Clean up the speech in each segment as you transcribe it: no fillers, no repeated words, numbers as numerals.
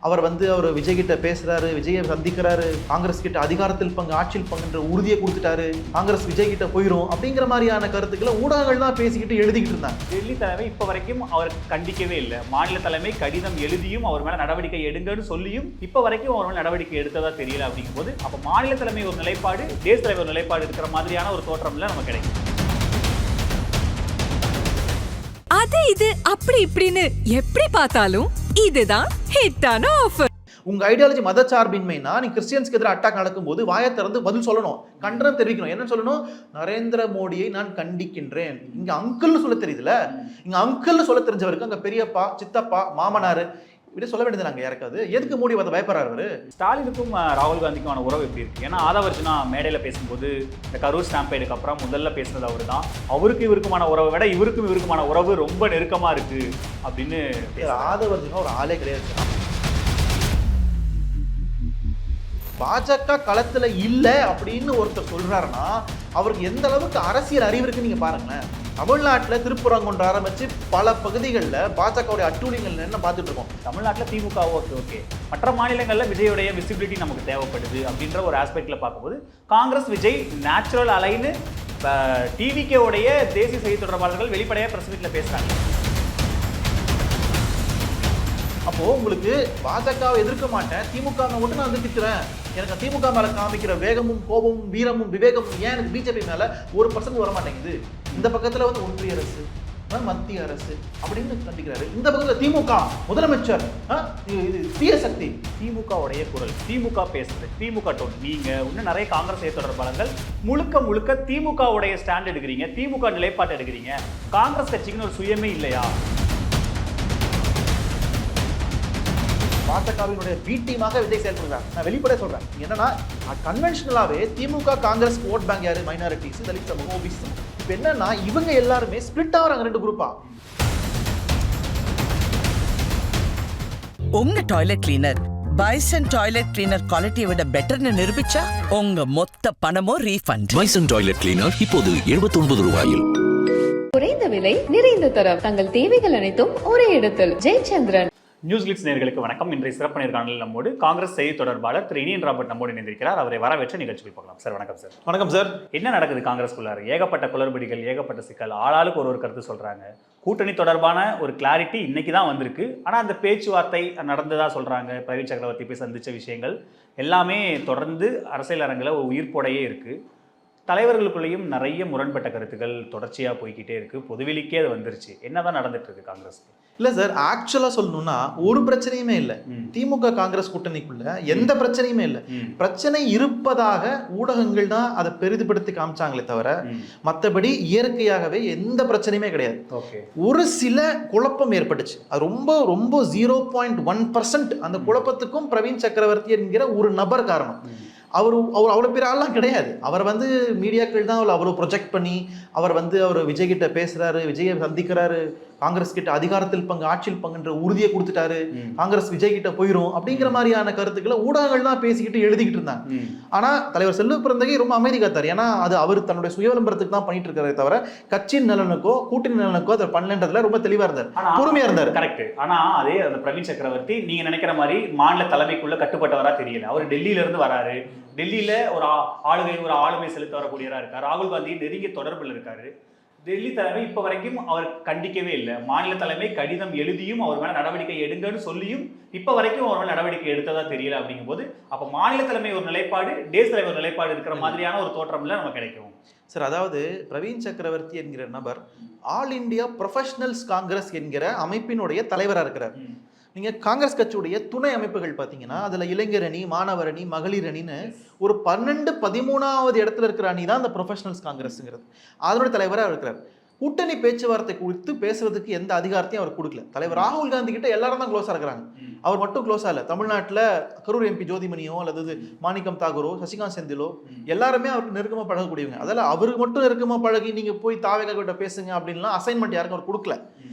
அவர் அவர் விஜய் கிட்ட பேசுறாரு, விஜயை சந்திக்கிறாரு, காங்கிரஸ் கிட்ட அதிகாரத்தில் பங்கு, ஆட்சியில் பங்குன்ற உறுதியை கொடுத்துட்டாரு, காங்கிரஸ் விஜய் கிட்ட போயிரும் அப்படிங்கிற மாதிரியான கருத்துக்களை ஊடகங்கள் தான் பேசிக்கிட்டு எழுதிக்கிட்டு இருந்தாங்க. டெல்லி தலைமை இப்ப வரைக்கும் அவர் கண்டிக்கவே இல்லை. மாநில தலைமை கடிதம் எழுதியும் அவர் மேல நடவடிக்கை எடுங்கன்னு சொல்லியும் இப்ப வரைக்கும் அவர் மேல நடவடிக்கை எடுத்ததா தெரியல. அப்படிங்கும் போது அப்ப மாநில தலைமை ஒரு நிலைப்பாடு, தேச தலைவர் ஒரு நிலைப்பாடு இருக்கிற மாதிரியான ஒரு தோற்றம்ல நமக்கு கிடைக்கும். அது இது அப்படி இப்படின்னு எப்படி பார்த்தாலும் இதுதான் ஹிட்டான ஆஃபர். உங்க ஐடியாலஜி மதச்சார்பின்மைனா நீங்க கிறிஸ்டியன்ஸ்க்கு எதிராக அட்டாக் நடக்கும்போது வாயை திறந்து பதில் சொல்லணும், கண்டனம் தெரிவிக்கணும். என்ன சொல்லணும்? நரேந்திர மோடியை நான் கண்டிக்கின்றேன். இங்க அங்கிள்னு சொல்ல தெரியுதுல, இங்க அங்கிள்னு சொல்ல தெரிஞ்சவருக்கு அங்க பெரியப்பா, சித்தப்பா, மாமனாரு இப்படி சொல்ல வேண்டியது. நாங்க யாருக்காது எதுக்கு மோடி வந்து பயப்படுறாரு அவரு? ஸ்டாலினுக்கும் ராகுல் காந்திக்குமான உறவு எப்படி இருக்கு? ஏன்னா ஆதவர்ஜுனா மேடையில பேசும்போது இந்த கரூர் ஸ்டாம்பேடுக்கு அப்புறம் முதல்ல பேசுனது அவரு தான். அவருக்கு இவருக்குமான உறவை விட இவருக்குமான உறவு ரொம்ப நெருக்கமா இருக்கு அப்படின்னு. ஆதவர்ஜுனா ஒரு ஆளே கிடையாது. பாஜக களத்துல இல்ல அப்படின்னு ஒருத்தர் சொல்றாருன்னா அவருக்கு எந்த அளவுக்கு அரசியல் அறிவு இருக்குன்னு நீங்க பாருங்களேன். தமிழ்நாட்டில் திருப்பரங்குன்ற ஆரம்பிச்சு பல பகுதிகளில் பாஜகவுடைய அட்டூழியங்கள் என்ன பார்த்துட்டு இருக்கோம். தமிழ்நாட்டில் திமுக ஓகே, மற்ற மாநிலங்களில் விஜயோடைய விசிபிலிட்டி நமக்கு தேவைப்படுது அப்படின்ற ஒரு ஆஸ்பெக்ட்ல பார்க்கும்போது காங்கிரஸ் விஜய் நேச்சுரல் அலைன்னு டிவிகே உடைய தேசிய செய்தி தொடர்பாளர்கள் வெளிப்படையாக பிரஸ் மீட்ல பேசுறாங்க. அப்போ உங்களுக்கு பாஜகவை எதிர்க்க மாட்டேன், திமுக மட்டும் நான் திட்டுறேன், எனக்கு திமுக மேல காமிக்கிற வேகமும் கோபமும் வீரமும் விவேகமும் ஏன் எனக்கு பிஜேபி மேல 1% வர மாட்டேங்குது? இந்த பக்கத்துல ஒன்றிய அரசு, மத்திய அரசு அப்படின்னு கண்டிக்கிறாரு, இந்த பக்கத்துல திமுக முதலமைச்சர் தீய சக்தி. திமுக உடைய குரல், திமுக பேசுறது, திமுக டோன். நீங்க இன்னும் நிறைய காங்கிரஸ் தொடர்பாளர்கள் முழுக்க திமுக உடைய ஸ்டாண்ட் எடுக்கிறீங்க, திமுக நிலைப்பாட்டு எடுக்கிறீங்க. காங்கிரஸ் கட்சிக்குன்னு ஒரு சுயமே இல்லையா? பாஜகவினுடைய பி டீமாக விஜய் செயல்படுறாங்க. நான் வெளிப்படையா சொல்றேன். என்னன்னா கன்வென்ஷனலாவே திமுக காங்கிரஸ் ஓட் பேங்க் யாரு? மைனாரிட்டிஸ், தலித் சமூகம், ஓபிசி சமூகம். இப்ப என்னன்னா இவங்க எல்லாருமே ஸ்பிளிட் ஆகுறாங்க ரெண்டு குரூப்பா. உங்க toilet cleaner bison toilet cleaner குவாலிட்டியை விட பெட்டர்னு நிரூபிச்சா உங்க மொத்த பணமும் ரீஃபண்ட். பைசன் டாய்லெட் கிளீனர் இப்போது 79 ரூபாயில். குறைந்த விலை, நிறைந்த தரம், தங்கள் தேவைகள் அனைத்தும் ஒரே இடத்தில். ஜெயச்சந்திரன். நியூஸ் கிளிட்ஸ் நேயர்களுக்கு வணக்கம். இன்றைய சிறப்பு நேர்காணலில் நம்மோடு காங்கிரஸ் செய்தி தொடர்பாளர் திரு இனியன் ராபர்ட் நம்மோடு இணைந்திருக்கிறார். அவரை வரவேற்ற நிகழ்ச்சியில் பார்க்கலாம். சார் வணக்கம். சார் வணக்கம். சார் என்ன நடக்குது காங்கிரஸ்குள்ளார? ஏகப்பட்ட குளறுபடிகள், ஏகப்பட்ட சிக்கல், ஆளாளுக்கு ஒரு கருத்து சொல்றாங்க. கூட்டணி தொடர்பான ஒரு கிளாரிட்டி இன்னைக்கு தான் வந்திருக்கு. ஆனால் அந்த பேச்சுவார்த்தை நடந்ததா சொல்றாங்க. பிரவீன் சக்கரவர்த்தி போய் சந்திச்ச விஷயங்கள் எல்லாமே தொடர்ந்து அரசியல் அரங்கில் ஒரு உயிர்ப்போடையே இருக்கு. தலைவர்களுக்குள்ளேயும் நிறைய முரண்பட்ட கருத்துக்கள் தொடர்ச்சியாக போய்கிட்டே இருக்கு. பொதுவெளிக்கே அது வந்துருச்சு. என்னதான் நடந்துட்டு இருக்கு காங்கிரஸ்? இல்ல சார், ஆக்சுவலா சொல்லணும்னா ஒரு பிரச்சனையுமே இல்லை. திமுக காங்கிரஸ் கூட்டணிக்குள்ள எந்த பிரச்சனையுமே இல்லை. பிரச்சனை இருப்பதாக ஊடகங்கள் தான் அதை பெரிதுபடுத்தி காமிச்சாங்களே தவிர மற்றபடி இயற்கையாகவே எந்த பிரச்சனையுமே கிடையாது. ஒரு சில குழப்பம் ஏற்பட்டுச்சு. அது ரொம்ப ரொம்ப 0.1%. அந்த குழப்பத்துக்கும் பிரவீன் சக்கரவர்த்தி என்கிற ஒரு நபர் காரணம். அவர் அவ்வளோ பெரிய ஆள்லாம் கிடையாது. அவர் மீடியாக்கள் தான் அவ்வளோ ப்ரொஜெக்ட் பண்ணி அவர் அவர் விஜய் கிட்ட பேசுறாரு, விஜயை சந்திக்கிறாரு, காங்கிரஸ் கிட்ட அதிகாரத்தில் பங்கு, ஆட்சியில் பங்குன்ற உறுதியை கொடுத்துட்டாரு, காங்கிரஸ் விஜய் கிட்ட போயிரும் அப்படிங்கிற மாதிரியான கருத்துக்களை ஊடகங்கள் தான் பேசிக்கிட்டு எழுதிக்கிட்டு இருந்தாங்க. ஆனா தலைவர் செல்வ பிறந்தகை ரொம்ப அமைதி காத்தார். ஏன்னா அது அவர் தன்னுடைய சுய விளம்பரத்துக்கு தான் பண்ணிட்டு இருக்காரே தவிர கட்சியின் நலனுக்கோ கூட்டணி நலனுக்கோ அதை பண்ணலன்றதுல ரொம்ப தெளிவா இருந்தார், பொறுமையா இருந்தார். கரெக்ட். ஆனா அதே அந்த பிரவீன் சக்கரவர்த்தி நீங்க நினைக்கிற மாதிரி மாநில தலைமைக்குள்ள கட்டுப்பட்டவரா தெரியல. அவர் டெல்லியில இருந்து வராரு. டெல்லியில ஒரு ஆளுமை செலுத்த வரக்கூடியவரா இருக்காரு. ராகுல் காந்தி நெருங்கிய தொடர்பில் இருக்காரு. டெல்லி தலைமை இப்ப வரைக்கும் அவர் கண்டிக்கவே இல்லை. மாநில தலைமை கடிதம் எழுதியும் அவர் மேல நடவடிக்கை எடுங்கன்னு சொல்லியும் இப்ப வரைக்கும் அவர் மேல நடவடிக்கை எடுத்ததா தெரியல. அப்படிங்கும் போது அப்ப மாநில தலைமை ஒரு நிலைப்பாடு, தேச தலைவர் ஒரு நிலைப்பாடு இருக்கிற மாதிரியான ஒரு தோற்றம்ல நமக்கு கிடைக்கும். சார், அதாவது பிரவீன் சக்கரவர்த்தி என்கிற நபர் ஆல் இண்டியா ப்ரொஃபஷனல்ஸ் காங்கிரஸ் என்கிற அமைப்பினுடைய தலைவராக இருக்கிறார். நீங்க காங்கிரஸ் கட்சியுடைய துணை அமைப்புகள் பார்த்தீங்கன்னா அதுல இளைஞர் அணி, மாணவர் அணி, மகளிர் அணின்னு ஒரு 12, 13வது இடத்துல இருக்கிற அணி தான் அந்த ப்ரொஃபஷனல்ஸ் காங்கிரஸ்ங்கிறது. அதனுடைய தலைவராக இருக்கிறார். கூட்டணி பேச்சுவார்த்தை குறித்து பேசுறதுக்கு எந்த அதிகாரத்தையும் அவர் கொடுக்கல. தலைவர் ராகுல் காந்தி கிட்ட எல்லாரும் தான் க்ளோஸா இருக்கிறாங்க. அவர் மட்டும் க்ளோஸா இல்லை. தமிழ்நாட்டில் கரூர் எம்பி ஜோதிமணியோ அல்லது மாணிக்கம் தாகூரோ, சசிகாந்த் செந்திலோ எல்லாருமே அவருக்கு நெருக்கமா பழகக்கூடியவங்க. அதெல்லாம் அவருக்கு மட்டும் நெருக்கமா பழகி நீங்க போய் தாவேகா கிட்ட பேசுங்க அப்படின்லாம் அசைன்மெண்ட் யாருக்கும் அவர் கொடுக்கல.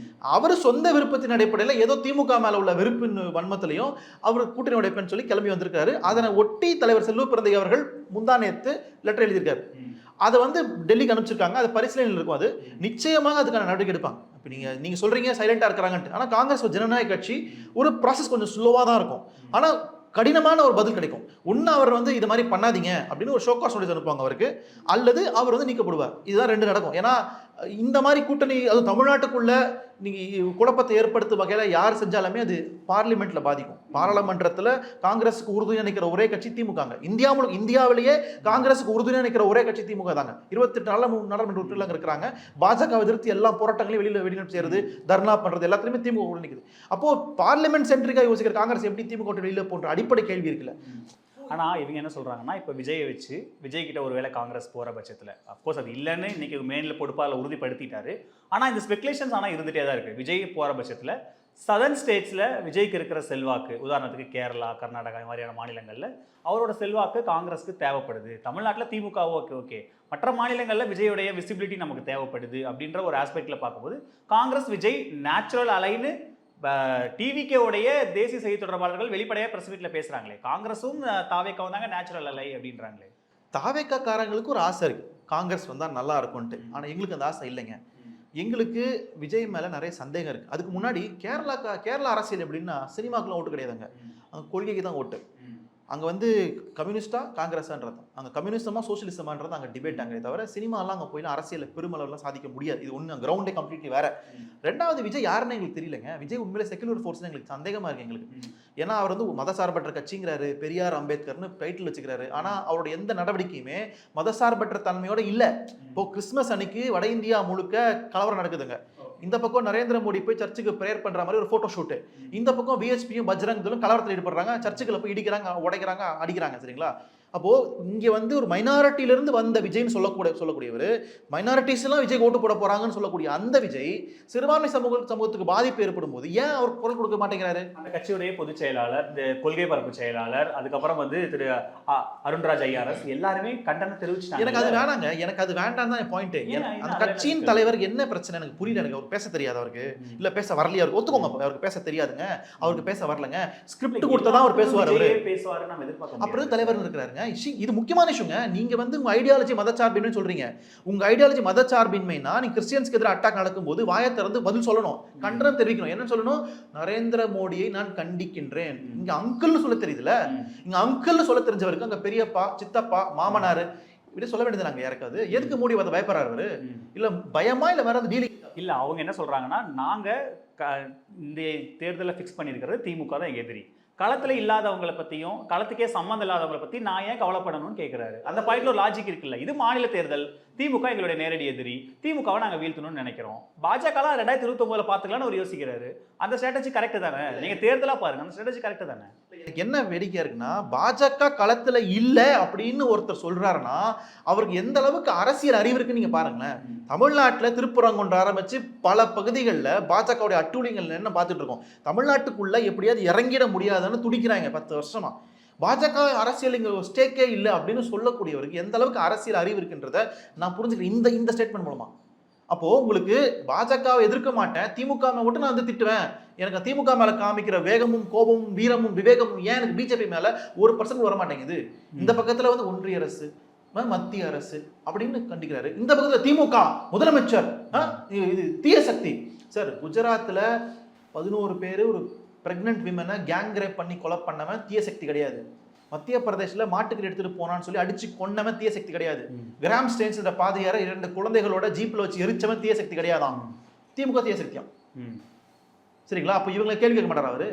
அவர் சொந்த விருப்பத்தின் அடிப்படையில் ஏதோ திமுக மேல உள்ள வெறுப்பின் வன்மத்திலையும் அவர் கூட்டணி உடைப்பேன்னு சொல்லி கிளம்பி வந்திருக்காரு. அதனை ஒட்டி தலைவர் செல்வ பிறந்தகை அவர்கள் முந்தானேத்து லெட்டர் எழுதியிருக்காரு. அதை டெல்லிக்கு அனுப்பிச்சிருக்காங்க. அது பரிசீலனையில் இருக்கும். அது நிச்சயமாக அதுக்கான நடவடிக்கை எடுப்பாங்க. இப்போ நீங்க சொல்றீங்க சைலண்டா இருக்கிறாங்கன்ட்டு, ஆனா காங்கிரஸ் ஒரு ஜனநாயக கட்சி, ஒரு ப்ராசஸ் கொஞ்சம் ஸ்லோவா தான் இருக்கும், ஆனா கடினமான ஒரு பதில் கிடைக்கும். ஒன்னு அவர் இது மாதிரி பண்ணாதீங்க அப்படின்னு ஒரு ஷோகாஸ் நோட்டீஸ் அனுப்புவாங்க அவருக்கு, அல்லது அவர் நீக்கப்படுவார். இதுதான் 2 நடக்கும். ஏன்னா இந்த மாதிரி கூட்டணி அது தமிழ்நாட்டுக்குள்ள நீங்க குழப்பத்தை ஏற்படுத்தும் வகையில யார் செஞ்சாலுமே அது பார்லிமெண்ட்ல பாதிக்கும். பாராளுமன்றத்துல காங்கிரஸுக்கு உறுதுணையா நிற்கிற ஒரே கட்சி திமுக. இந்தியாவிலேயே காங்கிரஸுக்கு உறுதுணையா நிற்கிற ஒரே கட்சி திமுக தாங்க. 28 நாடாளுமன்ற உறுப்பினர்கள் இருக்கிறாங்க. பாஜக எதிர்த்து எல்லா போராட்டங்களையும் வெளிநடப்பு செய்யறது, தர்ணா பண்றது எல்லாத்துலயுமே திமுக கூட நிற்குது. அப்போ பார்லிமெண்ட் சென்ட்ரிக்கா யோசிக்கிற காங்கிரஸ் எப்படி திமுக வெளியில போன்ற அடிப்படை கேள்வி இருக்குல்ல. ஆனால் இவங்க என்ன சொல்கிறாங்கன்னா, இப்போ விஜயை வச்சு விஜய்கிட்ட ஒரு வேளை காங்கிரஸ் போகிற பட்சத்தில், அஃப்கோர்ஸ் அது இல்லைன்னு இன்னைக்கு மேனில் பொறுப்பால் உறுதிப்படுத்திட்டாரு. ஆனால் இந்த ஸ்பெகுலேஷன்ஸ் ஆனால் இருந்துகிட்டே தான் இருக்குது. விஜய் போகிற பட்சத்தில் சதர்ன் ஸ்டேட்ஸில் விஜய்க்கு இருக்கிற செல்வாக்கு, உதாரணத்துக்கு கேரளா, கர்நாடகா மாதிரியான மாநிலங்களில் அவரோட செல்வாக்கு காங்கிரஸுக்கு தேவைப்படுது. தமிழ்நாட்டில் திமுக ஓகே, மற்ற மாநிலங்களில் விஜயோடைய விசிபிலிட்டி நமக்கு தேவைப்படுது அப்படின்ற ஒரு ஆஸ்பெக்டில் பார்க்கும்போது காங்கிரஸ் விஜய் நேச்சுரல் அலைன்னு டிவிகேவுடைய தேசிய செய்தி தொடர்பாளர்கள் வெளிப்படையாக பிரஸ் மீட்ல பேசுறாங்களே, காங்கிரஸும் தாவேக்காவும் தாங்க நேச்சுரல் அலை அப்படின்றாங்களே. தாவேக்கா காரங்களுக்கு ஒரு ஆசை இருக்கு, காங்கிரஸ் வந்தா நல்லா இருக்கும்ட்டு. ஆனா எங்களுக்கு அந்த ஆசை இல்லைங்க. எங்களுக்கு விஜய் மேல நிறைய சந்தேகம் இருக்கு. அதுக்கு முன்னாடி கேரளா அரசியல் எப்படின்னா, சினிமாக்குலாம் ஓட்டு கிடையாதுங்க, அங்க கொள்கைக்கு தான் ஓட்டு. அங்கே கம்யூனிஸ்டா காங்கிரஸான்றது, அங்கே கம்யூனிசமா சோசியலிசமான்றது அங்கே டிபேட் அங்கே தவிர சினிமாலாம் அங்கே போயிலாம் அரசியலில் பெருமளவுலாம் சாதிக்க முடியாது. இது ஒன்று கிரவுண்டே கம்ப்ளீட்லி வேற. ரெண்டாவது, விஜய் யாருன்னு எங்களுக்கு தெரியலங்க. விஜய் உண்மையிலே செக்குலர் ஃபோர்ஸ்னு எங்களுக்கு சந்தேகமாக இருக்குது எங்களுக்கு. ஏன்னா அவர் மதசார்பற்ற கட்சிங்கிறாரு, பெரியார் அம்பேத்கர்னு டைட்டில் வச்சுக்கிறாரு. ஆனால் அவரோட எந்த நடவடிக்கையுமே மதசார்பற்ற தன்மையோட இல்லை. இப்போ கிறிஸ்மஸ் அன்னைக்கு வட இந்தியா முழுக்க கலவரம் நடக்குதுங்க. இந்த பக்கம் நரேந்திர மோடி போய் சர்ச்சுக்கு பிரேயர் பண்ற மாதிரி ஒரு போட்டோ ஷூட், இந்த பக்கம் விஎஸ்பியும் பஜ்ரங் தளும் கலவரத்தில் ஈடுபடுறாங்க, சர்ச்சுக்குள்ள போய் இடிக்கிறாங்க, உடைக்கிறாங்க, அடிக்கிறாங்க. சரிங்களா? அப்போ இங்க ஒரு மைனாரிட்டியில இருந்து வந்த விஜய்னு சொல்லக்கூடியவர், மைனாரிட்டிஸ் எல்லாம் விஜய் ஓட்டு போட போறாங்கன்னு சொல்லக்கூடிய அந்த விஜய் சிறுபான்மை சமூகத்துக்கு பாதிப்பு ஏற்படும் போது ஏன் அவர் குரல் கொடுக்க மாட்டேங்கிறாரு? அந்த கட்சியுடைய பொதுச் செயலாளர், இந்த கொள்கை பரப்பு செயலாளர், அதுக்கப்புறம் திரு அருண்ராஜ் ஐஆர்எஸ் எல்லாருமே கண்டனம் தெரிவிச்சாங்க. எனக்கு அது வேணாங்க, எனக்கு அது வேண்டாம் தான் பாயிண்ட். அந்த கட்சியின் தலைவருக்கு என்ன பிரச்சனை எனக்கு புரியல. எனக்கு அவர் பேச தெரியாது, அவருக்கு இல்ல பேச வரலையா, அவருக்கு ஒத்துக்கோங்க, அவருக்கு பேச தெரியாதுங்க, அவருக்கு பேச வரலங்க, ஸ்கிரிப்ட் கொடுத்தா அவர் பேசுவார், அவரு பேசுவாரு, நம்ம எதிர்பார்க்க அப்படி தலைவர் இருக்கிறாருங்க. இது முக்கியமான விஷயங்க. நீங்க உங்க ஐடியாலஜி மதச்சார்பின்மை சொல்றீங்க. உங்க ஐடியாலஜி மதச்சார்பின்மைனா நீங்க கிறிஸ்டியன்ஸ்க்கு எதிராக அட்டாக் நடக்கும்போது வாயை திறந்து பதில் சொல்லணும், கண்டனம் தெரிவிக்கணும். என்ன சொல்லணும்? நரேந்திர மோடியை நான் கண்டிக்கின்றேன். இங்க அங்கிள்னு சொல்ல தெரியுதுல, இங்க அங்கிள்னு சொல்ல தெரிஞ்சவருக்கு அங்க பெரியப்பா, சித்தப்பா, மாமனாரு இப்படி சொல்ல வேண்டியது. நாங்க யாருக்காது எதுக்கு மோடி அதை பயப்படுறாரு? இல்ல பயமா, இல்ல வேற டீலிங் இல்ல. அவங்க என்ன சொல்றாங்கன்னா, நாங்க இந்த தேர்தலை ஃபிக்ஸ் பண்ணியிருக்கிறது திமுக தான் எங்க எதிரி, களத்துல இல்லாதவங்களை பத்தியும் களத்துக்கே சம்மந்தம் இல்லாதவங்களை பத்தி நான் ஏன் கவலைப்படணும்னு கேட்கிறாரு. அந்த பாயிண்ட்ல ஒரு லாஜிக் இருக்குல்ல. இது மாநில தேர்தல், திமுக எங்களுடைய நேரடி எதிரி, திமுகவை நாங்க வீழ்த்தணும்னு நினைக்கிறோம். பாஜக 2029 பாத்துக்கலாம்னு ஒரு யோசிக்கிறாரு. அந்த ஸ்ட்ராட்டஜி கரெக்ட் தானே? நீங்க தேர்தலா பாருங்க, அந்த ஸ்ட்ராட்டஜி கரெக்ட் தானே? எனக்கு என்ன வேடிக்கையா இருக்குன்னா, பாஜக களத்துல இல்ல அப்படின்னு ஒருத்தர் சொல்றாருன்னா அவருக்கு எந்த அளவுக்கு அரசியல் அறிவு இருக்குன்னு நீங்க பாருங்களேன். தமிழ்நாட்டுல திருப்பரங்குன்ற ஆரம்பிச்சு பல பகுதிகளில் பாஜகவுடைய அட்டூழியங்கள் என்ன பார்த்துட்டு இருக்கோம். தமிழ்நாட்டுக்குள்ள எப்படியாவது இறங்கிட முடியாதுன்னு துடிக்கிறாங்க 10 வருஷமா. பாஜக அரசியல் இங்க ஸ்டேக்கே இல்லை அப்படின்னு சொல்லக்கூடியவருக்கு எந்த அளவுக்கு அரசியல் அறிவு இருக்குன்றத நான் புரிஞ்சுக்கிறேன் இந்த ஸ்டேட்மெண்ட் மூலமா. அப்போ உங்களுக்கு பாஜகவை எதிர்க்க மாட்டேன், திமுக மட்டும் நான் திட்டுவேன், எனக்கு திமுக மேல காமிக்கிற வேகமும் கோபமும் வீரமும் விவேகமும் ஏன் எனக்கு பிஜேபி மேல 1% வர மாட்டேங்குது? இந்த பக்கத்துல ஒன்றிய அரசு, மத்திய அரசு அப்படின்னு கண்டிக்கிறாரு, இந்த பக்கத்துல திமுக முதலமைச்சர் இது தீய சக்தி. சார், குஜராத்ல 11 பேர் ஒரு பிரெக்னன்ட் விமனை கேங் ரேப் பண்ணி கொலை பண்ணவன் தீய சக்தி கிடையாது. மத்திய பிரதேஷ்ல மாட்டுக்கு எடுத்துட்டு போனான்னு சொல்லி அடிச்சு கொன்னவன் தீய சக்தி கிடையாது. கிராம் ஸ்டேன்ஸ் பாதையார 2 குழந்தைகளோட ஜீப்ல வச்சு எரிச்சவன் தீய சக்தி கிடையாதான். திமுக தீய சக்தியாம். சரிங்களா? அப்ப இவங்களை கேள்வி கேட்க மாட்டார் அவரு.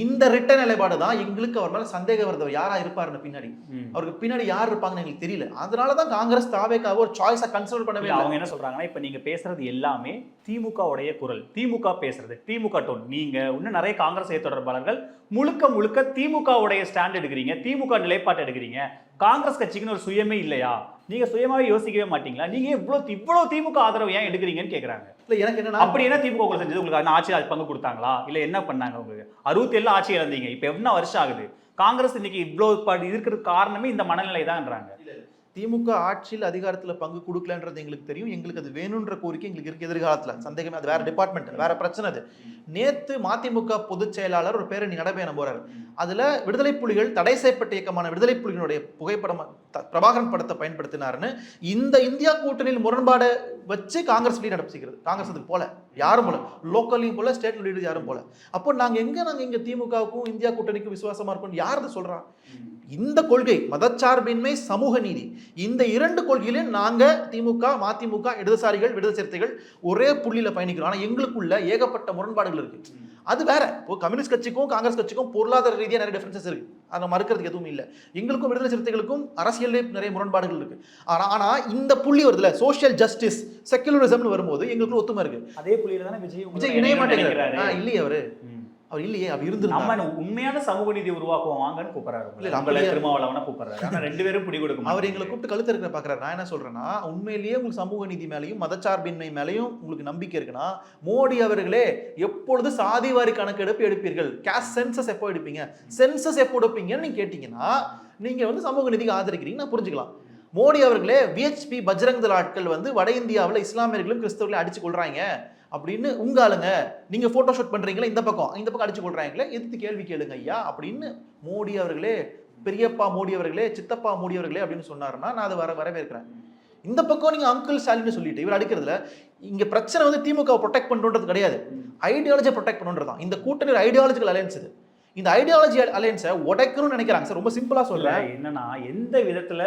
இந்த ரிட்டன் நிலைப்பாடு தான் எங்களுக்கு அவர் மேல சந்தேகம் வருது, யாரா இருப்பாருன்னு பின்னாடி, அவருக்கு பின்னாடி யார் இருப்பாங்கன்னு எங்களுக்கு தெரியல. அதனாலதான் காங்கிரஸ் தாவேக்காக ஒரு சாய்ஸா கன்சிடர் பண்ணவே இல்லை. அவங்க என்ன சொல்றாங்கன்னா, இப்ப நீங்க பேசுறது எல்லாமே திமுக உடைய குரல், திமுக பேசுறது, திமுக டோன். நீங்க இன்னும் நிறைய காங்கிரஸ் தொடர்பாளர்கள் முழுக்க திமுக உடைய ஸ்டாண்ட் எடுக்கிறீங்க, திமுக நிலைப்பாட்டு எடுக்கிறீங்க. காங்கிரஸ் கட்சிக்குன்னு ஒரு சுயமே இல்லையா? நீங்க சுயமாவே யோசிக்கவே மாட்டீங்களா? நீங்க இவ்வளவு திமுக ஆதரவு ஏன் எடுக்கிறீங்கன்னு கேக்குறாங்க. இல்ல, எனக்கு என்ன அப்படி என்ன திமுக உங்களுக்கு செஞ்சது? உங்களுக்கு ஆட்சியில் பங்கு கொடுத்தாங்களா? இல்ல என்ன பண்ணாங்க? உங்களுக்கு 67 ஆட்சி இழந்தீங்க, இப்ப என்ன வருஷம் ஆகுது? காங்கிரஸ் இன்னைக்கு இவ்வளவு இருக்கிறதுக்கு காரணமே இந்த மனநிலை தான்ன்றாங்க. திமுக ஆட்சியில் அதிகாரத்தில் பங்கு கொடுக்கலன்றது எங்களுக்கு தெரியும். எங்களுக்கு அது வேணுன்ற கோரிக்கை எங்களுக்கு இருக்கு எதிர்காலத்தில். சந்தேகமே, அது வேற டிபார்ட்மெண்ட், வேற பிரச்சனை. அது நேத்து மதிமுக பொதுச் செயலாளர் ஒரு பேரணி நடைபெற போறாரு. அதுல விடுதலை புலிகள் தடை செய்யப்பட்ட இயக்கமான விடுதலை புலிகளுடைய புகைப்படம் பிரபாகரன் படத்தை பயன்படுத்தினாருன்னு இந்த இந்தியா கூட்டணியில் முரண்பாடை வச்சு காங்கிரஸ் லீட் நடப்பிக்கிறது. காங்கிரஸ் அதுக்கு போல யாரும் போல, லோக்கல்லையும் போல, ஸ்டேட் லீடர் யாரும் போல. அப்போ நாங்க இங்க திமுகவுக்கும் இந்தியா கூட்டணிக்கும் விசுவாசமா இருக்கோம் யார் அதை சொல்றா? இந்த கொள்கை மதச்சார்பின்மை, சமூக நீதி, இந்த 2 கொள்கையிலும் நாங்க திமுக, மதிமுக, இடதுசாரிகள், விடுதலை சிறுத்தைகள் ஒரே புள்ளியில பயணிக்கிறோம். ஆனா எங்களுக்குள்ள ஏகப்பட்ட முரண்பாடுகள் இருக்கு. அது வேற. இப்போ கம்யூனிஸ்ட் கட்சிக்கும் காங்கிரஸ் கட்சிக்கும் பொருளாதார ரீதியாக நிறைய டிஃபரன்சஸ் இருக்கு. அதை மறுக்கிறதுக்கு எதுவும் இல்லை. எங்களுக்கும் விடுதலை சிறுத்தைகளுக்கும் அரசியலே நிறைய முரண்பாடுகள் இருக்கு. ஆனா இந்த புள்ளி வருதுல, சோஷியல் ஜஸ்டிஸ், செக்குலரிசம்னு வரும்போது எங்களுக்கு ஒத்துமை இருக்கு. அதே புள்ளியில தானே விஜய் இணைய மாட்டேங்கிறாரு. இல்லையே அவர் இல்லையே, அவர் நம்ம உண்மையான சமூக நீதி உருவாக்குவோம் வாங்கன்னு கூப்பிடுறாரு. திருமாவளவன கூப்பிடுறாரு. ஆனா 2 பேரும் பிடி கொடுக்கும். அவர் எங்களை கூப்பிட்டு கழுத்து இருக்கிற பாக்குறாரு. நான் என்ன சொல்றேன்னா, உண்மையிலேயே உங்களுக்கு சமூக நீதி மேலையும் மதச்சார்பின்மை மேலையும் உங்களுக்கு நம்பிக்கை இருக்குன்னா, மோடி அவர்களே எப்பொழுது சாதிவாரி கணக்கெடுப்பு எடுப்பீர்கள்? கேஸ்ட் சென்சஸ் எப்போ எடுப்பீங்க? சென்சஸ் எப்போ எடுப்பீங்கன்னு நீங்க கேட்டீங்கன்னா, நீங்க சமூக நீதிக்கு ஆதரிக்கிறீங்க, நான் புரிஞ்சுக்கலாம். மோடி அவர்களே விஹெச்பி பஜ்ரங் தள் ஆட்கள் வட இந்தியாவில் இஸ்லாமியர்களும் கிறிஸ்தவர்களையும் அடிச்சு கொள்றாங்க அப்படின்னு உங்க ஆளுங்க நீங்க போட்டோ ஷூட் பண்றீங்களா, இந்த பக்கம் அடிச்சு கொள்றாங்களே, எதிர்த்து கேள்வி கேளுங்க ஐயா அப்படின்னு மோடி அவர்களே, பெரியப்பா மோடி அவர்களே, சித்தப்பா மோடி அவர்களே அப்படின்னு சொன்னாருன்னா நான் அதை வரவேற்கிறேன். இந்த பக்கம் நீங்க அங்கிள் ஸ்டாலின் சொல்லிட்டு இவர் அடிக்கிறதுல இங்க பிரச்சனை திமுக ப்ரொடெக்ட் பண்றது கிடையாது, ஐடியாலஜியை ப்ரொடெக்ட் பண்ணுன்றதான். இந்த கூட்டணி ஐடியாலஜிக்கல் அலையன்ஸ் இது. இந்த ஐடியாலஜி அலையன்ஸை உடைக்கணும்னு நினைக்கிறாங்க சார். ரொம்ப சிம்பிளா சொல்றேன். என்னன்னா, எந்த விதத்துல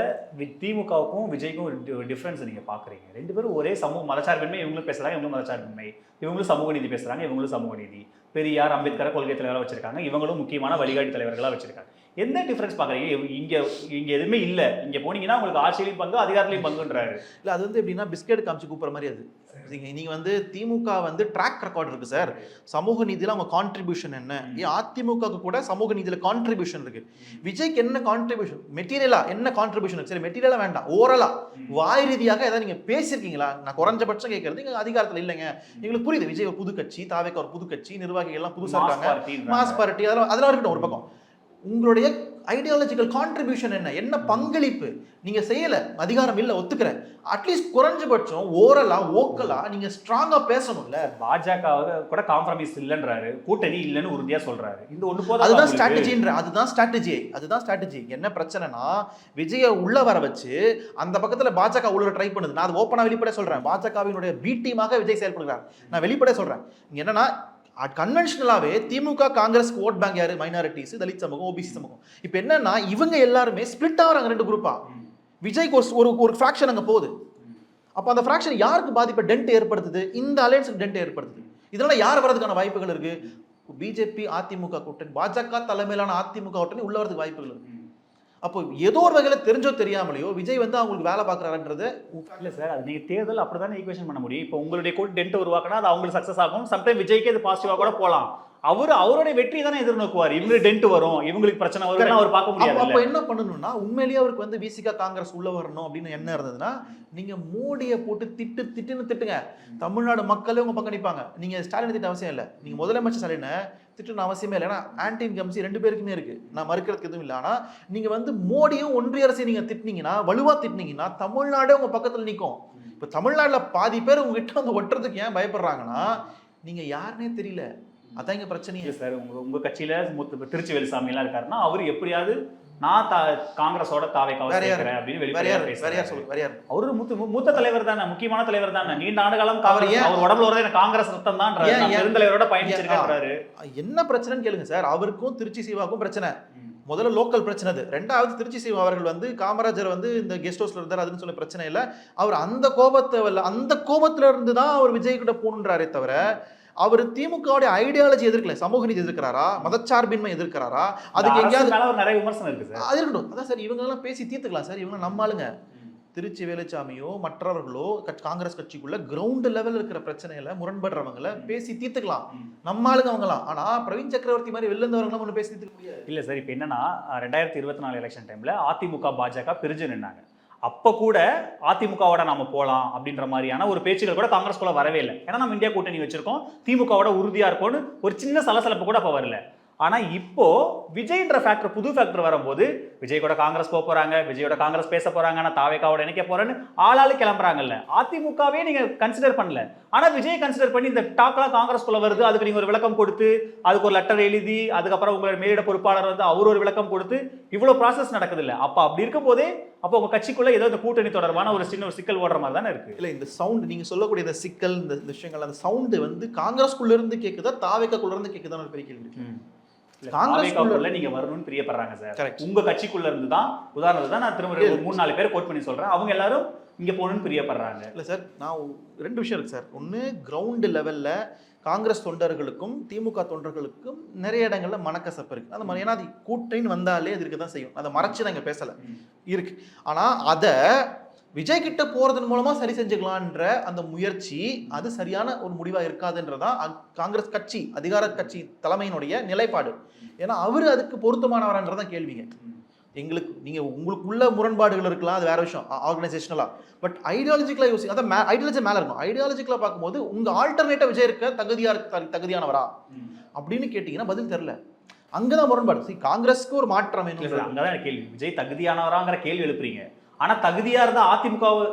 திமுகவுக்கும் விஜய்க்கும் டிஃபரன்ஸ் நீங்க பாக்குறீங்க? 2 பேரும் ஒரே சமூக மதச்சார்பின்மை, இவங்களும் பேசுறாங்க, இவங்களும் மதச்சார்பின்மை, இவங்களும் சமூக நீதி பேசுறாங்க, இவங்களும் சமூக நீதி. பெரியார், அம்பேத்கர் கொள்கை தலைவராக வச்சிருக்காங்க, இவங்களும் முக்கியமான வழிகாட்டி தலைவர்களா வச்சிருக்காங்க. எந்த டிஃபரன்ஸ் பாக்குறீங்க? இங்க எதுவுமே இல்ல, இங்க போனீங்கன்னா உங்களுக்கு ஆட்சியிலையும் பங்கு, அதிகாரத்திலையும் பங்குன்றாரு. இல்ல அது எப்படின்னா பிஸ்கெட் காமிச்சு கூப்பிடுற மாதிரி. அது நீங்க திமுக ட்ராக் ரெக்கார்ட் இருக்கு சார். சமூக நீதியில அவங்க கான்ட்ரிபியூஷன் என்ன? அதிமுக கூட சமூக நீதியில கான்ட்ரிபியூஷன் இருக்கு. விஜய்க்கு என்ன கான்ட்ரிபியூஷன்? மெட்டீரியலா என்ன கான்ட்ரிபியூஷன் இருக்கு? சரி, மெட்டீரியலா வேண்டாம், ஓரலா வாய் ரீதியாக ஏதாவது நீங்க பேசிருக்கீங்களா? நான் குறைஞ்சபட்சம் கேட்கறது, நீங்க அதிகாரத்துல இல்லைங்க, எங்களுக்கு புரியுது. விஜய் ஒரு புது கட்சி, தாவேக்கா ஒரு புது கட்சி, நிர்வாகிகள் எல்லாம் புதுசா இருக்காங்க, மாஸ் பார்ட்டி, அதெல்லாம் இருக்கட்டும் ஒரு பக்கம். உங்களுடைய ஐடியாலஜிக்கல் கான்ட்ரிபியூஷன் என்ன பங்களிப்பு நீங்க செய்யல? அதிகாரம் இல்ல, ஒத்துக்கிறேன். அட்லீஸ்ட் குறைஞ்சபட்சம் ஓரலா ஓக்கலா நீங்க ஸ்ட்ராங்கா பேசணும்ல. பாஜக கூட காம்ப்ரமைஸ் இல்லன்றாரு, கூட்டணி இல்லன்னு உறுதியா சொல்றாரு. இந்த ஒண்ணு போதும். அதுதான் ஸ்ட்ராட்டஜின்ற, அதுதான் ஸ்ட்ராட்டஜி. என்ன பிரச்சனைனா, விஜய உள்ள வர வச்சு அந்த பக்கத்துல பாஜக உள்ள ட்ரை பண்ணுது. நான் அது ஓப்பனா வெளிப்படையா சொல்றேன். பாஜகவினுடைய பி டீமாக விஜய் செயல்படுகிறார். நான் வெளிப்படையா சொல்றேன். என்னன்னா, கன்வென்ஷனலாவே திமுக காங்கிரஸ் ஓட் பேங்க் யாரு? மைனாரிட்டிஸ், தலித் சமூகம், ஓபிசி சமூகம். இப்ப என்னன்னா, இவங்க எல்லாருமே ஸ்பிளிட் ஆகுறாங்க 2 குரூப்பா. விஜய்க்கு ஒரு ஃபிராக்ஷன் அங்க போகுது. அப்ப அந்த ஃபிராக்ஷன் யாருக்கு பாதிப்பை டென்ட் ஏற்படுத்துது? இந்த அலையன்ஸுக்கு டென்ட் ஏற்படுத்துது. இதனால யார் வரதுக்கான வாய்ப்புகள் இருக்கு? பிஜேபி அதிமுக கூட்டணி, பாஜக தலைமையிலான அதிமுக கூட்டணி உள்ள வரதுக்கு வாய்ப்புகள் இருக்கு. அப்போ ஏதோ ஒரு வகையில தெரிஞ்சோ தெரியாமலையோ விஜய் அவங்களுக்கு வேலை பார்க்கறாருன்றது இல்ல சார். அது நீங்க தேர்தல் அப்படிதான் ஈக்குவேஷன் பண்ண முடியும். இப்போ உங்களுடைய டென்ட் உருவாக்கினா அது அவங்களுக்கு சக்சஸ் ஆகும். சம்டைம் விஜய்க்கு அது பாசிட்டிவா கூட போகலாம். அவருடைய வெற்றி தானே எதிர்நோக்குவார். இவங்களுக்கு டென்ட் வரும், இவங்களுக்கு பிரச்சனை வரும், அவர் பார்க்க முடியாது. அப்ப என்ன பண்ணணும்னா, உண்மையிலேயே அவருக்கு விசிகா காங்கிரஸ் உள்ள வரணும் அப்படின்னு என்ன இருந்ததுன்னா, நீங்க மோடியை போட்டு திட்டுங்க. தமிழ்நாடு மக்களே உங்க பக்கம் நிற்பாங்க. நீங்க ஸ்டாலின் திட்ட அவசியம் இல்லை. நீங்க முதலமைச்சர் ஸ்டாலினை திட்டுன்னு அவசியமே இல்லை. ஏன்னா ஆன்டி இன்கம்சி 2 பேருக்குமே இருக்கு. நான் மறுக்கிறதுக்கு எதுவும் இல்லை. ஆனா நீங்க மோடியும் ஒன்றிய அரசை நீங்க திட்டினீங்கன்னா, வலுவா திட்டினீங்கன்னா, தமிழ்நாடே உங்க பக்கத்துல நிற்கும். இப்ப தமிழ்நாட்டுல பாதி பேர் உங்ககிட்ட ஒட்டுறதுக்கு ஏன் பயப்படுறாங்கன்னா, நீங்க யாருன்னே தெரியல. அதான் இங்க பிரச்சனையே சார். உங்க கட்சியில திருச்சி வேலுசாமி எல்லாம் இருக்காருன்னா, அவரு எப்படியாவது நான் காங்கிரஸோட தாவேக்காவை சேர்க்கிறேன் அப்படின்னு வெளியே. அவரு மூத்த தலைவர் தானே, முக்கியமான தலைவர் தானே, நீண்ட ஆண்டு காலம் அவர் உடம்புல வரது காங்கிரஸ் ரத்தம் தான் பெருந்தலைவரோட பயணிச்சிருக்காரு. என்ன பிரச்சனைன்னு கேளுங்க சார். அவருக்கும் திருச்சி சிவாவுக்கும் பிரச்சனை. முதல்ல லோக்கல் பிரச்சனை அது. 2வது திருச்சி சிவா அவர்கள் காமராஜர் இந்த கெஸ்ட் ஹவுஸ்ல இருந்தார், அதுன்னு சொல்ல பிரச்சனை இல்லை. அவர் அந்த கோபத்துல இருந்து தான் அவர் விஜய் கிட்ட போகணுன்றாரே தவிர, அவர் திமுகவுடைய ஐடியாலஜி எதிர்க்கல. சமூக நீதி எதிர்க்கிறாரா, மதச்சார்பின்மை எதிர்க்கிறாரா? அதுக்கு எங்கேயாவது நிறைய விமர்சனம் இருக்கு சார். அது இருக்கட்டும். அதான் சார், இவங்க எல்லாம் பேசி தீர்த்துக்கலாம் சார். இவங்க நம்மளுங்க திருச்சி வேலுச்சாமியோ மற்றவர்களோ காங்கிரஸ் கட்சிக்குள்ள கிரவுண்ட் லெவல் இருக்கிற பிரச்சனையில முரண்படுறவங்களை பேசி தீர்த்துக்கலாம். நம்ம ஆளுங்க அவங்களாம். ஆனா பிரவீன் சக்கரவர்த்தி மாதிரி வெளில இருந்தவங்க ஒண்ணு பேசி தீர்த்துக்க முடியாது. இல்ல சார். இப்ப என்னன்னா, 2024 எலெக்ஷன் டைம்ல அதிமுக பாஜக பிரிஞ்சு நின்னாங்க. அப்ப கூட அதிமுகவோட நாம போலாம் அப்படின்ற மாதிரியான ஒரு பேச்சுகள் கூட காங்கிரஸ்குள்ள வரவே இல்லை. ஏன்னா நம்ம இந்தியா கூட்டணி வச்சிருக்கோம், திமுகவோட உறுதியா இருக்கும்னு ஒரு சின்ன சலசலப்பு கூட அப்ப வரல. ஆனா இப்போ விஜய்ன்ற ஃபேக்டர், புது ஃபேக்டர் வரும்போது விஜய் கூட காங்கிரஸ் போக போறாங்க, விஜயோட காங்கிரஸ் பேச போறாங்க, நான் தாவேக்காவோட இணைக்க போறேன்னு ஆளாளு கிளம்புறாங்கல்ல. அதிமுகவே நீங்க கன்சிடர் பண்ணல, ஆனா விஜய் கன்சிடர் பண்ணி இந்த டாக்லாம் காங்கிரஸ்குள்ள வருது, அதுக்கு நீங்க ஒரு விளக்கம் கொடுத்து, அதுக்கு ஒரு லெட்டர் எழுதி, அதுக்கப்புறம் உங்களோட மேலிட பொறுப்பாளர் வந்து அவர் ஒரு விளக்கம் கொடுத்து, இவ்வளவு ப்ராசஸ் நடக்குது இல்ல. அப்ப அப்படி இருக்கும் போதே அப்போ உங்க கட்சிக்குள்ள ஏதோ இந்த கூட்டணி தொடர்பான ஒரு சின்ன ஒரு சிக்கல் ஓடுற மாதிரி தானே இருக்கு. இல்ல இந்த சவுண்ட் நீங்க சொல்லக்கூடிய இந்த சிக்கல், இந்த விஷயங்கள், அந்த சவுண்ட் வந்து காங்கிரஸ்குள்ள இருந்து கேக்குதா தாவேக்காக்குள்ள இருந்து கேக்குதான்னு ஒரு பெரிய கேள்வி இருக்கு. காங்கிரஸ்குள்ள நீங்க வரணும்னு பிரியப்படுறாங்க சார். உங்க கட்சிக்குள்ள இருந்து தான், உதாரணத்துக்கு தான் நான் திரும்ப 3-4 பேர் கோட் பண்ணி சொல்றேன், அவங்க எல்லாரும் இங்க போகணும்னு பிரியப்படுறாங்க. இல்ல சார், நான் 2 விஷயம் இருக்கு சார். ஒன்னு, கிரவுண்ட் லெவல்ல காங்கிரஸ் தொண்டர்களுக்கும் திமுக தொண்டர்களுக்கும் நிறைய இடங்கள்ல மனக்கசப்பு இருக்கு. அந்த மாதிரி, ஏன்னா அது கூட்டணின்னு வந்தாலே அது இருக்க தான் செய்யும். அதை மறைச்சு நாங்க பேசல இருக்கு. ஆனா அதை விஜய் கிட்ட போறதன் மூலமா சரி செஞ்சுக்கலான்ற அந்த முயற்சி அது சரியான ஒரு முடிவா இருக்காதுன்றதான் காங்கிரஸ் கட்சி, அதிகார கட்சி தலைமையினுடைய நிலைப்பாடு. ஏன்னா அவரு அதுக்கு பொருத்தமானவரான்றதான் கேள்விங்க. எங்களுக்கு நீங்க உங்களுக்குள்ள முரண்பாடுகள் இருக்கலாம், அது வேற விஷயம் ஆர்கனைசேஷனலா. பட் ஐடியாலஜிக்கலா யோசி, அதான் ஐடியாலஜி மேல இருக்கும். ஐடியாலஜிக்கலா பார்க்கும்போது உங்க ஆல்டர்னேட்டிவ் விஜய் இருக்க தகுதியானவரா அப்படின்னு கேட்டீங்கன்னா பதில் தெரியல. அங்கதான் முரண்பாடு. காங்கிரஸ்க்கு ஒரு மாற்றம் வேணும். அங்கதான் கேள்வி, விஜய் தகுதியானவராங்கிற கேள்வி எழுப்புறீங்க. ஆனா தகுதியா இருந்தா அதிமுக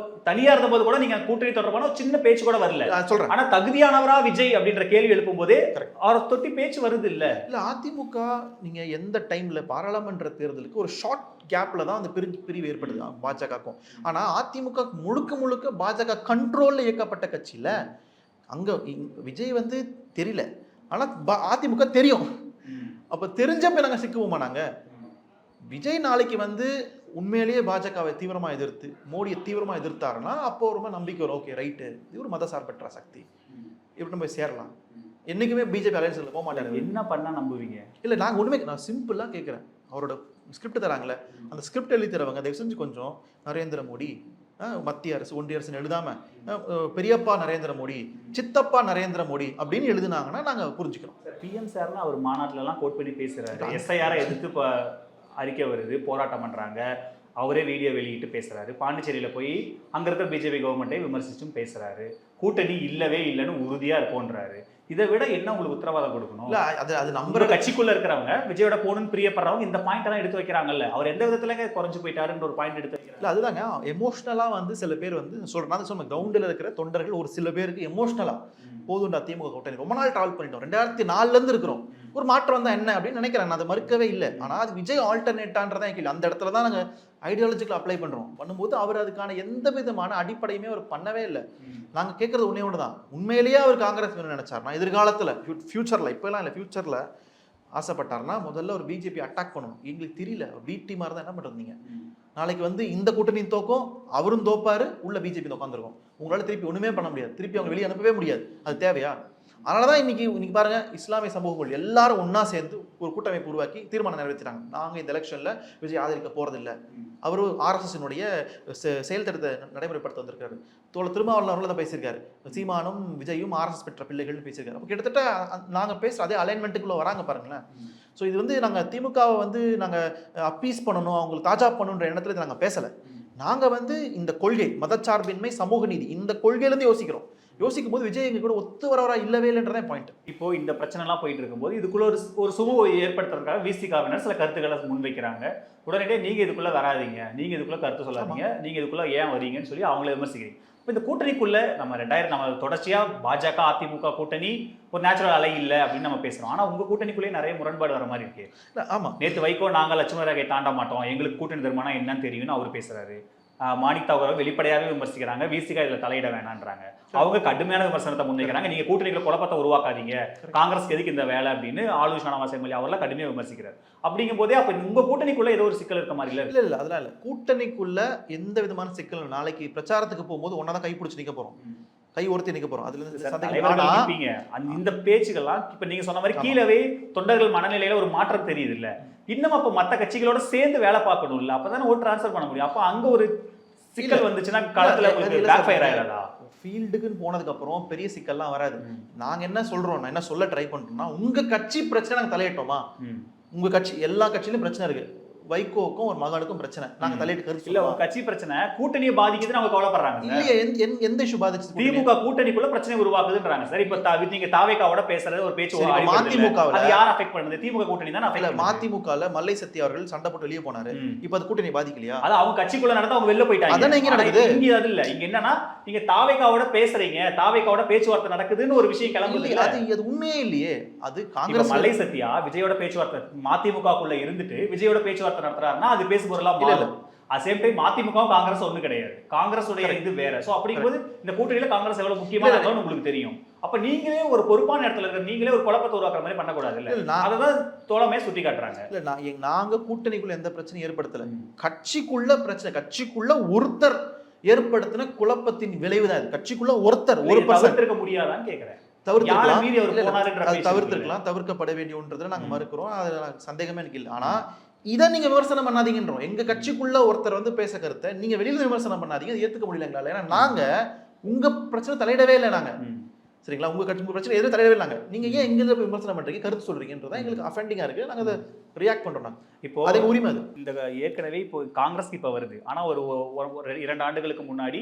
தனியா இருந்த போது கூட நீங்க கூட்டணி தொடர்பான ஒரு சின்ன பேச்சு கூட வரல. சொல்றேன், ஆனா தகுதியானவரா விஜய் அப்படின்ற கேள்வி எழுப்பும் போதே அவரை தொட்டி பேச்சு வருது இல்ல. இல்ல அதிமுக நீங்க எந்த டைம்ல பாராளுமன்ற தேர்தலுக்கு ஒரு ஷார்ட் கேப்ல தான் அந்த பிரிவு ஏற்படுது பாஜகக்கும். ஆனா அதிமுக முழுக்க பாஜக கண்ட்ரோல்ல இயக்கப்பட்ட கட்சியில அங்க விஜய் வந்து தெரியல, ஆனா அதிமுக தெரியும். அப்ப தெரிஞ்சப்ப நாங்க சிக்குவோமா? நாங்க விஜய் நாளைக்கு வந்து உண்மையிலேயே பாஜகவை தீவிரமா எதிர்த்து மோடியை தீவிரமா எதிர்த்தாருன்னா அப்போ ரொம்ப நம்பிக்கை வரும். ஓகே ரைட்டு, இது ஒரு மத சார்பற்ற சக்தி, இப்படி போய் சேரலாம். என்னைக்குமே பிஜேபி அலையன்ஸ்ல போக மாட்டாங்க. என்ன பண்ணா நம்புவீங்க? இல்ல நாங்க ஒண்ணுமே, நான் சிம்பிளா கேட்கிறேன். அவரோட ஸ்கிரிப்ட் தராங்களே, அந்த ஸ்கிரிப்ட் எழுதி தரவங்க தயவு செஞ்சு கொஞ்சம் நரேந்திர மோடி மத்திய அரசு ஒன்றிய அரசுன்னு எழுதாம பெரியப்பா நரேந்திர மோடி, சித்தப்பா நரேந்திர மோடி அப்படின்னு எழுதுனாங்கன்னா நாங்க புரிஞ்சுக்கிறோம். பிஎம் சார்னா அவர் மாநாட்டில எல்லாம் கோட் பண்ணி பேசுறாரு, எஸ்ஐஆரை எதிர்த்து அறிக்கை வருது, போராட்டம் பண்றாங்க, அவரே வீடியோ வெளியிட்டு பேசுறாரு. பாண்டிச்சேரியில போய் அங்க இருக்க பிஜேபி கவர்மெண்ட்டை விமர்சிச்சும் பேசுறாரு. கூட்டணி இல்லவே இல்லைன்னு உறுதியா இருக்கும்ன்றாரு. இதை விட என்ன உங்களுக்கு உத்தரவாதம் கொடுக்கணும்? இல்ல அது நம்ம கட்சிக்குள்ள இருக்கிறவங்க விஜயோட போகணும்னு பிரியப்படுறவங்க இந்த பாயிண்ட் எல்லாம் எடுத்து வைக்கிறாங்கல்ல, அவர் எந்த விதத்துல குறைஞ்சு போயிட்டாருன்ற ஒரு பாயிண்ட் எடுத்து வைக்கிறாங்க. இல்ல அதுதாங்க எமோஷனலா வந்து சில பேர் வந்து சொல்றேன், சொன்ன கிரவுண்டில் இருக்கிற தொண்டர்கள் ஒரு சில பேருக்கு எமோஷனலா போதுண்டா திமுக கூட்டணி ரொம்ப நாள் டிராவல் பண்ணிட்டோம், 2004 இருந்து இருக்கிறோம், ஒரு மாற்றம் வந்தா என்ன அப்படின்னு நினைக்கிறேன். நான் அதை மறுக்கவே இல்லை. ஆனா அது விஜய் ஆல்டர்னேட்டான்றதான் கேள்வி. அந்த இடத்துல தான் நாங்க ஐடியாலஜிக்கல் அப்ளை பண்றோம். பண்ணும்போது அவர் அதுக்கான எந்த விதமான அடிப்படையுமே அவர் பண்ணவே இல்லை. நாங்க கேட்கறது ஒன்னே ஒண்ணுதான், உண்மையிலேயே அவர் காங்கிரஸ் வேணும்னு நினைச்சாருன்னா எதிர்காலத்துல ஃபியூச்சர்ல, இப்ப எல்லாம் இல்லை, ஃபியூச்சர்ல ஆசைப்பட்டாருன்னா முதல்ல ஒரு பிஜேபி அட்டாக் பண்ணணும். எங்களுக்கு தெரியல, பிடி மாதிரி தான் என்ன பண்றது நீங்க. நாளைக்கு வந்து இந்த கூட்டணியும் தோக்கும், அவரும் தோப்பாரு, உள்ள பிஜேபி உட்காந்துருக்கும். உங்களால திருப்பி ஒண்ணுமே பண்ண முடியாது, திருப்பி அவங்க வெளியே அனுப்பவே முடியாது. அது தேவையா? அதனாலதான் இன்னைக்கு பாருங்க, இஸ்லாமிய சமூகங்கள் எல்லாரும் ஒன்னா சேர்ந்து ஒரு கூட்டமைப்பு உருவாக்கி தீர்மானம் நிறைவேற்றினாங்க. நாங்க இந்த எலெக்ஷன்ல விஜய் ஆதரிக்க போறதில்லை. அவரு RSS செயல் திட்டத்தை நடைமுறைப்படுத்த வந்திருக்காரு. திருமாவளவர்கள் தான் பேசியிருக்காரு. சீமானும் விஜயும் RSS பெற்ற பிள்ளைகள்னு பேசியிருக்காரு. அப்போ கிட்டத்தட்ட நாங்க பேசுற அதே அலைன்மெண்ட்டுக்குள்ள வராங்க பாருங்களேன். ஸோ இது வந்து நாங்க திமுகவை வந்து நாங்க அப்பீஸ் பண்ணணும், அவங்களுக்கு தாஜா பண்ணணுன்ற எண்ணத்துல நாங்க பேசல. நாங்க வந்து இந்த கொள்கை மதச்சார்பின்மை, சமூக நீதி, இந்த கொள்கையிலேருந்து யோசிக்கும் போது விஜய் எங்க கூட ஒத்து வரவரா இல்லவே இல்லைன்றதே பாயிண்ட். இப்போ இந்த பிரச்சனை எல்லாம் போயிட்டு இருக்கும்போது இதுக்குள்ள ஒரு சுமூக ஏற்படுத்துறதுக்காக விசிகாவினர் சில கருத்துக்களை முன்வைக்கிறாங்க. உடனடியே நீங்க இதுக்குள்ள வராதீங்க, நீங்க இதுக்குள்ள கருத்து சொல்லாதீங்க, நீங்க இதுக்குள்ள ஏன் வரீங்கன்னு சொல்லி அவங்கள விமர்சிக்கிறீங்க. இப்போ இந்த கூட்டணிக்குள்ள நம்ம தொடர்ச்சியா பாஜக அதிமுக கூட்டணி ஒரு நேச்சுரல் அலை இல்லை அப்படின்னு நம்ம பேசுறோம். ஆனா உங்க கூட்டணிக்குள்ளேயே நிறைய முரண்பாடு வர மாதிரி இருக்கு. ஆமா, நேற்று வைகோ நாங்கள் லட்சுமண ரேகை தாண்ட மாட்டோம், எங்களுக்கு கூட்டணி தருமானா என்னன்னு தெரியும்னு அவர் பேசுறாரு. மாணிக் தாகூர் வெளிப்படையாகவே விமர்சிக்கிறாங்க, விசிகா இதுல தலையிட வேணான்றாங்க. அவங்க கடுமையான விமர்சனத்தை முன்வைக்கிறாங்க. நீங்க கூட்டணிகளை குழப்பத்தை உருவாக்காதீங்க, காங்கிரஸ்க்கு எதுக்கு இந்த வேலை அப்படின்னு ஆளு ஷானவாஸ் எம்எல்ஏ அவர்லாம் கடுமையாக விமர்சிக்கிறார். அப்படிங்கும் போதே அப்ப உங்க கூட்டணிக்குள்ள ஏதோ ஒரு சிக்கல் இருக்க மாதிரி இல்ல அதெல்லாம் இல்ல. கூட்டணிக்குள்ள எந்த விதமான சிக்கல், நாளைக்கு பிரச்சாரத்துக்கு போகும்போது ஒன்னாதான் கைப்பிடிச்சு நிக்க போறோம், கை ஒருத்தி நிக்க போறோம். அதுல இருந்து இந்த பேச்சுக்கெல்லாம் இப்ப நீங்க சொன்ன மாதிரி கீழவே தொண்டர்கள் மனநிலையில ஒரு மாற்றம் தெரியுது இல்ல. இன்னும் அப்ப மத்த கட்சிகளோட சேர்ந்து வேலை பார்க்கணும் இல்ல, அப்பதானே ஓட்டு டிரான்ஸ்ஃபர் பண்ண முடியும். அப்ப அங்க ஒரு சிக்கல் வந்துச்சுன்னா களத்துல பேக் ஃபயர் ஆயிடாதா? ஃபீல்டுக்குன்னு போனதுக்கு அப்புறம் பெரிய சிக்கல்லாம் வராது. நாங்க என்ன சொல்றோம், நான் என்ன சொல்ல ட்ரை பண்றோம்னா, உங்க கட்சி பிரச்சனை நாங்க தலையிட்டோமா? உங்க கட்சி எல்லா கட்சியிலும் பிரச்சனை இருக்கு. வைகோவுக்கும் ஒரு மகனுக்கும் பிரச்சனை, நாங்க தலையிட்டு கருத்து இல்ல உங்க கட்சி பிரச்சனை கூட்டணியை பாதிக்குதுன்னு அவங்க கவலைப்படுறாங்க சார். இல்லையே, எந்த இஷ்யூ பாதிச்சு? திமுக கூட்டணிக்குள்ள பிரச்சனை உருவாக்குதுன்றாங்க சார். இப்ப நீங்க தாவேக்காவோட பேசுறது ஒரு பேச்சு மதிமுகவில் அது யார் அஃபெக்ட் பண்ணுது? திமுக கூட்டணி தான் அஃபெக்ட் பண்ணுது. மதிமுகல மல்லை சத்யா அவர்கள் சண்டை போட்டு வெளியே போனாரு, இப்ப அது கூட்டணி பாதிக்கலையா? அது அவங்க கட்சிக்குள்ள நடந்து அவங்க வெளில போயிட்டாங்க. அதானே இங்க நடக்குது. இங்க அது இல்ல, இங்க என்னன்னா நீங்க தாவேக்காவோட பேசுறீங்க, தாவேக்காவோட பேச்சுவார்த்தை நடக்குதுன்னு ஒரு விஷயம் கிளம்புது. அது உண்மையே இல்லையே. அது காங்கிரஸ் மல்லை சத்யா விஜயோட பேச்சுவார்த்தை மதிமுகக்குள்ள இருந்துட்டு விஜயோட பேச்சுவார்த்தை நடத்துறாருன்னா அது பேசு பொருளா மாறும். சேம் டைம் மதிமுகவும் காங்கிரஸ் ஒண்ணு கிடையாது, காங்கிரஸ் உடைய இது வேற. சோ அப்படிங்கும்போது இந்த கூட்டணியில காங்கிரஸ் எவ்வளவு முக்கியமானதுன்னு உங்களுக்கு தெரியும். அப்ப நீங்களே ஒரு பொறுப்பான இடத்துல இருக்க நீங்களே ஒரு குழப்பத்தை உருவாக்குற மாதிரி பண்ணக்கூடாது இல்ல. அததான் தோழமே சுட்டி காட்டுறாங்க. இல்ல நாங்க கூட்டணிக்குள்ள எந்த பிரச்சனையும் ஏற்படுத்தல. கட்சிக்குள்ள பிரச்சனை, கட்சிக்குள்ள ஒருத்தர் ஏற்படுத்தின குழப்பத்தின் விளைவுதான் இது. கட்சிக்குள்ள ஒருத்தர் ஒரு தவிர்த்திருக்க முடியாதான்னு கேக்குறேன். தவிர்த்திருக்கலாம், தவிர்க்கப்பட வேண்டிய ஒன்றதுல நாங்க மறுக்கிறோம், அதுல சந்தேகமே எனக்கு இல்லை. ஆனா இதை நீங்க விமர்சனம் பண்ணாதீங்கன்றோம். எங்க கட்சிக்குள்ள ஒருத்தர் வந்து பேச கருத்தை நீங்க வெளியில விமர்சனம் பண்ணாதீங்க, அது ஏத்துக்க முடியல எங்களால. ஏன்னா நாங்க உங்க பிரச்சனை தலையிடவே இல்லை. நாங்க சரிங்களா, உங்க கட்சி பிரச்சனை எதுவும் தலையிடவே இல்லைங்க. நீங்க ஏன் எங்க விமர்சனம் பண்றீங்க, கருத்து சொல்றீங்கன்றதா எங்களுக்கு அஃபெண்டிங்கா இருக்கு. நாங்க அதை ரியாக்ட் பண்றோம். நாங்க இப்போ அதே உரிமை அது. இந்த ஏற்கனவே இப்போ காங்கிரஸ் இப்ப வருது. ஆனா ஒரு 2 ஆண்டுகளுக்கு முன்னாடி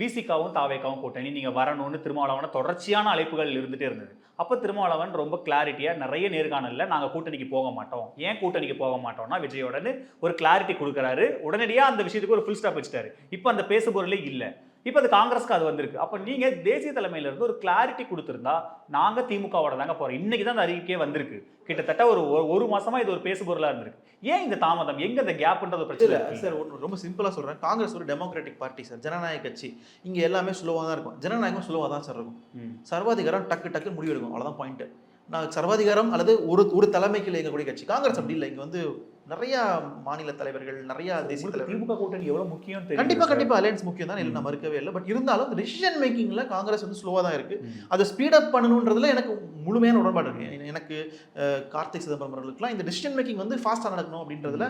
விசிகாவும் தாவேக்காவும் கூட்டணி நீங்க வரணும்னு திருமாவளவன தொடர்ச்சியான அழைப்புகள் இருந்துட்டே இருந்தது. அப்ப திருமாவளவன் ரொம்ப கிளாரிட்டியா நிறைய நேர்காணல்ல நாங்க கூட்டணிக்கு போக மாட்டோம், ஏன் கூட்டணிக்கு போக மாட்டோம்னா விஜயோடன்னு ஒரு கிளாரிட்டி கொடுக்குறாரு. உடனடியா அந்த விஷயத்துக்கு ஒரு ஃபுல் ஸ்டாப் வச்சுட்டாரு. இப்ப அந்த பேசுபொருளே இல்ல. இப்ப அது காங்கிரஸ்க்கு அது வந்திருக்கு. அப்ப நீங்க தேசிய தலைமையில இருந்து ஒரு கிளாரிட்டி கொடுத்திருந்தா நாங்க திமுகவோட தாங்க போறோம். இன்னைக்கு தான் அந்த அறிக்கையே வந்திருக்கு. கிட்டத்தட்ட ஒரு மாசமா இது ஒரு பேசுபொருளா இருந்திருக்கு. ஏன் இந்த தாமதம், எங்க இந்த கேப்ன்றது பிரச்சனை சார்? ரொம்ப சிம்பிளா சொல்றேன். காங்கிரஸ் ஒரு டெமோக்ராட்டிக் பார்ட்டி சார், ஜனநாயக கட்சி. இங்க எல்லாமே ஸ்லோவா தான் இருக்கும். ஜனநாயகம் ஸ்லோவா தான் சார் இருக்கும். சர்வாதிகாரம் டக்கு முடிவு எடுக்கும், அவ்வளவுதான் பாயிண்ட். நான் சர்வாதிகாரம் அல்லது ஒரு தலைமைக்கு இயங்கக்கூடிய கட்சி. காங்கிரஸ் அப்படி இல்லை. இங்க வந்து நிறைய மாநில தலைவர்கள், நிறைய தேசிய தலைவர்கள். திமுக கூட்டணி எவ்வளவு முக்கியம் கண்டிப்பா அலையன்ஸ் முக்கியம் தான், இல்லை நான் மறுக்கவே இல்லை. பட் இருந்தாலும் டிசிஷன் மேக்கிங்ல காங்கிரஸ் வந்து ஸ்லோவா தான் இருக்கு. அதை ஸ்பீட் அப் பண்ணணுன்றதுல எனக்கு முழுமையான உடன்பாடு இருக்கு. எனக்கு கார்த்திக் சிதம்பரம் அவர்களுக்குலாம் இந்த டிசிஷன் மேக்கிங் வந்து ஃபாஸ்டா நடக்கணும் அப்படின்றதுல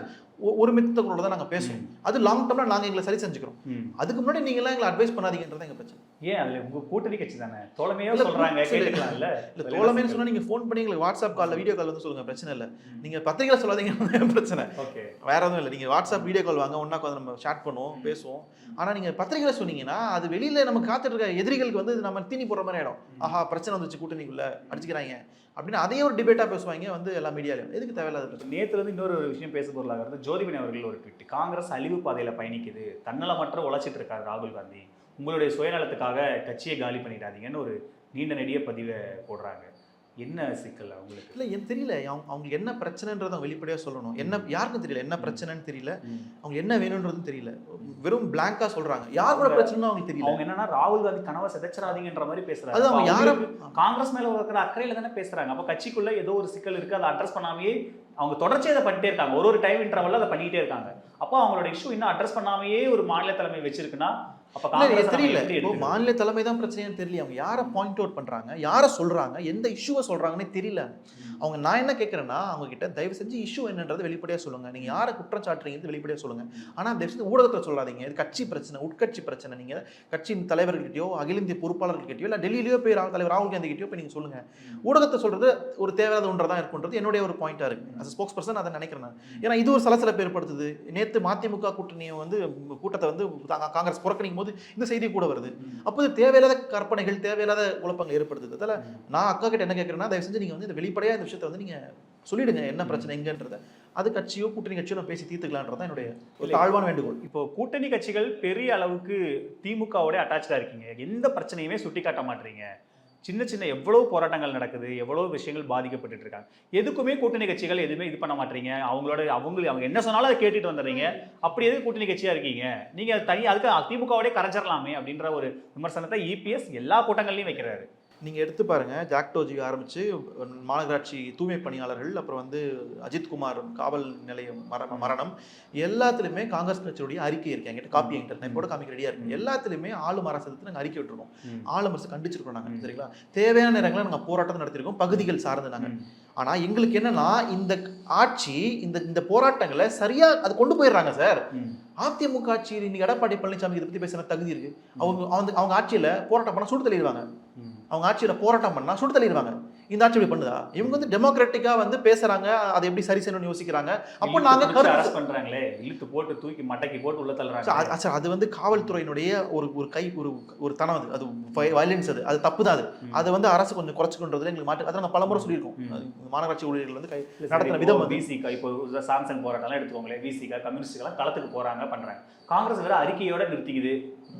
ஒரு மித்தங்களோட தான் நாங்க பேசுவோம். அது லாங் டர்ம்ல நாங்க எங்களை சரி செஞ்சுக்கிறோம். அதுக்கு முன்னாடி நீங்க எல்லாம் எங்களை அட்வைஸ் பண்ணாதீங்கன்றது எங்க பிரச்சனை. ஏன் அது உங்க கூட்டணி கட்சி தானே, தோழமையா சொல்றாங்க, கேட்கலாம் இல்ல. இல்ல தோழமைன்னு சொன்னா நீங்க ஃபோன் பண்ணி எங்களுக்கு வாட்ஸ்அப் கால்ல வீடியோ கால் வந்து சொல்லுங்க, பிரச்சனை இல்லை. நீங்க பத்திரிகையில சொல்லாதீங்க பிரச்சனை. ஓகே, வேற எதுவும் இல்லை. நீங்க வாட்ஸ்அப் வீடியோ கால் வாங்க, ஒன்னா உட்காந்து நம்ம சாட் பண்ணுவோம், பேசுவோம். ஆனா நீங்க பத்திரிகையில சொன்னீங்கன்னா அது வெளியில நம்ம காத்துட்டு இருக்க எதிரிகளுக்கு வந்து நம்ம தீனி போடுற மாதிரி ஆயிடும். ஆஹா பிரச்சனை வந்துச்சு, கூட்டணிக்குள்ள அடிச்சுக்கிறாங்க அப்படின்னு அதே ஒரு டிபேட்டா பேசுவாங்க வந்து எல்லா மீடியாலையும். எதுக்கு தேவையில்லாத பிரச்சனை? நேத்துல இருந்து இன்னொரு விஷயம் பேச பொருளாக ஜோதிபனி அவர்கள் ஒரு ட்வீட், காங்கிரஸ் அழிவு பாதையில பயணிக்குது, தன்னலமற்ற உழைச்சிட்டு இருக்காரு ராகுல் காந்தி, உங்களுடைய சுயநலத்துக்காக கட்சியை காலி பண்ணிடாதீங்கன்னு ஒரு நீண்ட நெடிய பதிவை போடுறாங்க. என்ன சிக்கல் அவங்களுக்கு? இல்லை எனக்கு தெரியல, அவங்க என்ன பிரச்சனைன்றதை அவங்க வெளிப்படையாக சொல்லணும். என்ன யாருக்கும் தெரியல, என்ன பிரச்சனைன்னு தெரியல, அவங்க என்ன வேணும்ன்றதும் தெரியல. வெறும் பிளாங்கா சொல்றாங்க. யாரோட பிரச்சனை அவங்களுக்கு தெரியல. அவங்க என்னன்னா ராகுல் காந்தி கனவை சிதைச்சிடாதீங்கன்ற மாதிரி பேசுறாங்க. அது அவங்க யாரும் காங்கிரஸ் மேல இருக்கிற அக்கறையில தானே பேசுறாங்க. அப்ப கட்சிக்குள்ள ஏதோ ஒரு சிக்கல் இருக்கு, அதை அட்ரஸ் பண்ணாமையே அவங்க தொடர்ச்சியை அதை பண்ணிட்டே இருக்காங்க. ஒரு டைம் இன்டர்வல்ல அதை பண்ணிட்டே இருக்காங்க. அப்போ அவங்களோட இஷ்யூ இன்னும் அட்ரஸ் பண்ணாமையே ஒரு மாநில தலைமை வச்சிருக்குன்னா தெரியல. இப்போ மாநில தலைமை தான் பிரச்சனைன்னு தெரியல. அவங்க யாரை பாயிண்ட் அவுட் பண்றாங்க, யாரை சொல்றாங்க, எந்த இஷ்யூவை சொல்றாங்கன்னு தெரியல. அவங்க நான் என்ன கேட்கறேன்னா, அவங்க கிட்ட தயவு செஞ்சு இஷ்யூ என்னன்றது வெளிப்படையா சொல்லுங்க. நீங்க யாரை குற்றம் சாட்டுறீங்க வெளிப்படையா சொல்லுங்க. ஆனா தயவு செஞ்சு ஊடகத்தில் சொல்லாதீங்க. இது கட்சி பிரச்சனை, உட்கட்சி பிரச்சனை. நீங்க கட்சியின் தலைவர்கிட்டயோ அகில இந்திய பொறுப்பாளர்கிட்டயோ இல்ல டெல்லியிலயோ போய் தலைவர் ராகுல் காந்தி கிட்டயோ போய் நீங்க சொல்லுங்க. ஊடகத்தை சொல்றது ஒரு தேவையான ஒன்றதான் இருக்குன்றது என்னுடைய ஒரு பாயிண்டா இருக்கு. அஸ் ஸ்போக்ஸ் பர்சன் அதை நினைக்கிறேன் நான். ஏன்னா இது ஒரு சலசலப்பை ஏற்படுத்துது. நேற்று மதிமுக கூட்டணியை வந்து கூட்டத்தை வந்து காங்கிரஸ் புறக்கணிக்கும் போது இந்த செய்தி கூட வருது. அப்போது தேவையில்லாத கற்பனைகள், தேவையில்லாத குழப்பங்கள் ஏற்படுத்துது. அதில் நான் அக்கா கிட்ட என்ன கேட்கறேன்னா, தயவு செஞ்சு நீங்க வந்து இந்த வெளிப்படையா இந்த விஷயத்தை வந்து நீங்க சொல்லிடுங்க, என்ன பிரச்சனை எங்கன்றத. அது கட்சியோ கூட்டணி கட்சியோ நான் பேசி தீர்த்துக்கலான்றதான் என்னுடைய ஒரு தாழ்வான வேண்டுகோள். இப்போ கூட்டணி கட்சிகள் பெரிய அளவுக்கு திமுகவோட அட்டாச்சா இருக்கீங்க, எந்த பிரச்சனையுமே சுட்டி காட்ட மாட்டீங்க. சின்ன சின்ன எவ்வளவு போராட்டங்கள் நடக்குது, எவ்வளவு விஷயங்கள் பாதிக்கப்பட்டு இருக்காங்க, எதுக்குமே கூட்டணி கட்சிகள் எதுவுமே இது பண்ண மாட்டீங்க. அவங்க என்ன சொன்னாலும் அதை கேட்டுட்டு வந்துடுறீங்க. அப்படி எதுக்கு கூட்டணி கட்சியா இருக்கீங்க? நீங்க தனி அதுக்கு திமுகவோட கரைஞ்சிடலாமே அப்படின்ற ஒரு விமர்சனத்தை இபிஎஸ் எல்லா கூட்டங்கள்லையும் வைக்கிறாரு. நீங்கள் எடுத்து பாருங்கள், ஜாக்டோஜி ஆரம்பித்து மாநகராட்சி தூய்மை பணியாளர்கள், அப்புறம் வந்து அஜித்குமார் காவல் நிலையம் மரணம், எல்லாத்துலேயுமே காங்கிரஸ் கட்சியுடைய அறிக்கை இருக்கு. என்கிட்ட காப்பி என்கிட்ட நான் இப்போ காமிக்க ரெடியாக இருக்கு. எல்லாத்துலேயுமே ஆளும் அரசு நாங்கள் அறிக்கை விட்டுருக்கோம், ஆளும் அரசு கண்டிச்சிருக்கோம் நாங்கள். சரிங்களா, தேவையான நேரங்களில் நாங்கள் போராட்டம் நடத்திருக்கோம், பகுதிகள் சார்ந்து நாங்கள். ஆனால் எங்களுக்கு என்னன்னா, இந்த ஆட்சி இந்த போராட்டங்களை சரியாக அது கொண்டு போயிடுறாங்க சார். அதிமுக ஆட்சி இன்னைக்கு எடப்பாடி பழனிசாமி இதை பற்றி பேசுகிற தகுதி இருக்கு. அவங்க ஆட்சியில் போராட்டம் பண்ணால் சுட்டு தள்ளிடுவாங்க. அவங்க ஆட்சியில் போராட்டம் பண்ணால் சுட்டு தள்ளிடுவாங்க. இந்த ஆட்சி இப்படி பண்ணுதா? இவங்க வந்து டெமோக்ராட்டிக்கா வந்து பேசுறாங்க, அதை எப்படி சரி செய்யணும்னு யோசிக்கிறாங்க. அப்போ நாங்க அரெஸ்ட் பண்றாங்களே, இழுத்து போட்டு தூக்கி மட்டைக்கு போட்டு உள்ள தள்ளுறாங்க. அது வந்து காவல்துறையினுடைய ஒரு கை ஒரு தனம், அது வயலன்ஸ், அது தப்பு தான். அது வந்து அரசு கொஞ்சம் குறைச்சிக்கின்றதுல எங்களுக்கு மாட்டு, அதை நாங்கள் பலமுறை சொல்லியிருக்கோம். மாநகராட்சி ஊழியர்கள் வந்து நடத்தின விதம் விசிகா இப்போ சாம்சங் போராட்டம்லாம் எடுத்துக்கோங்களேன், விசிகா கம்யூனிஸ்ட்லாம் களத்துக்கு போறாங்க பண்றாங்க. காங்கிரஸ் வேற அறிக்கையோட நிறுத்திக்குது.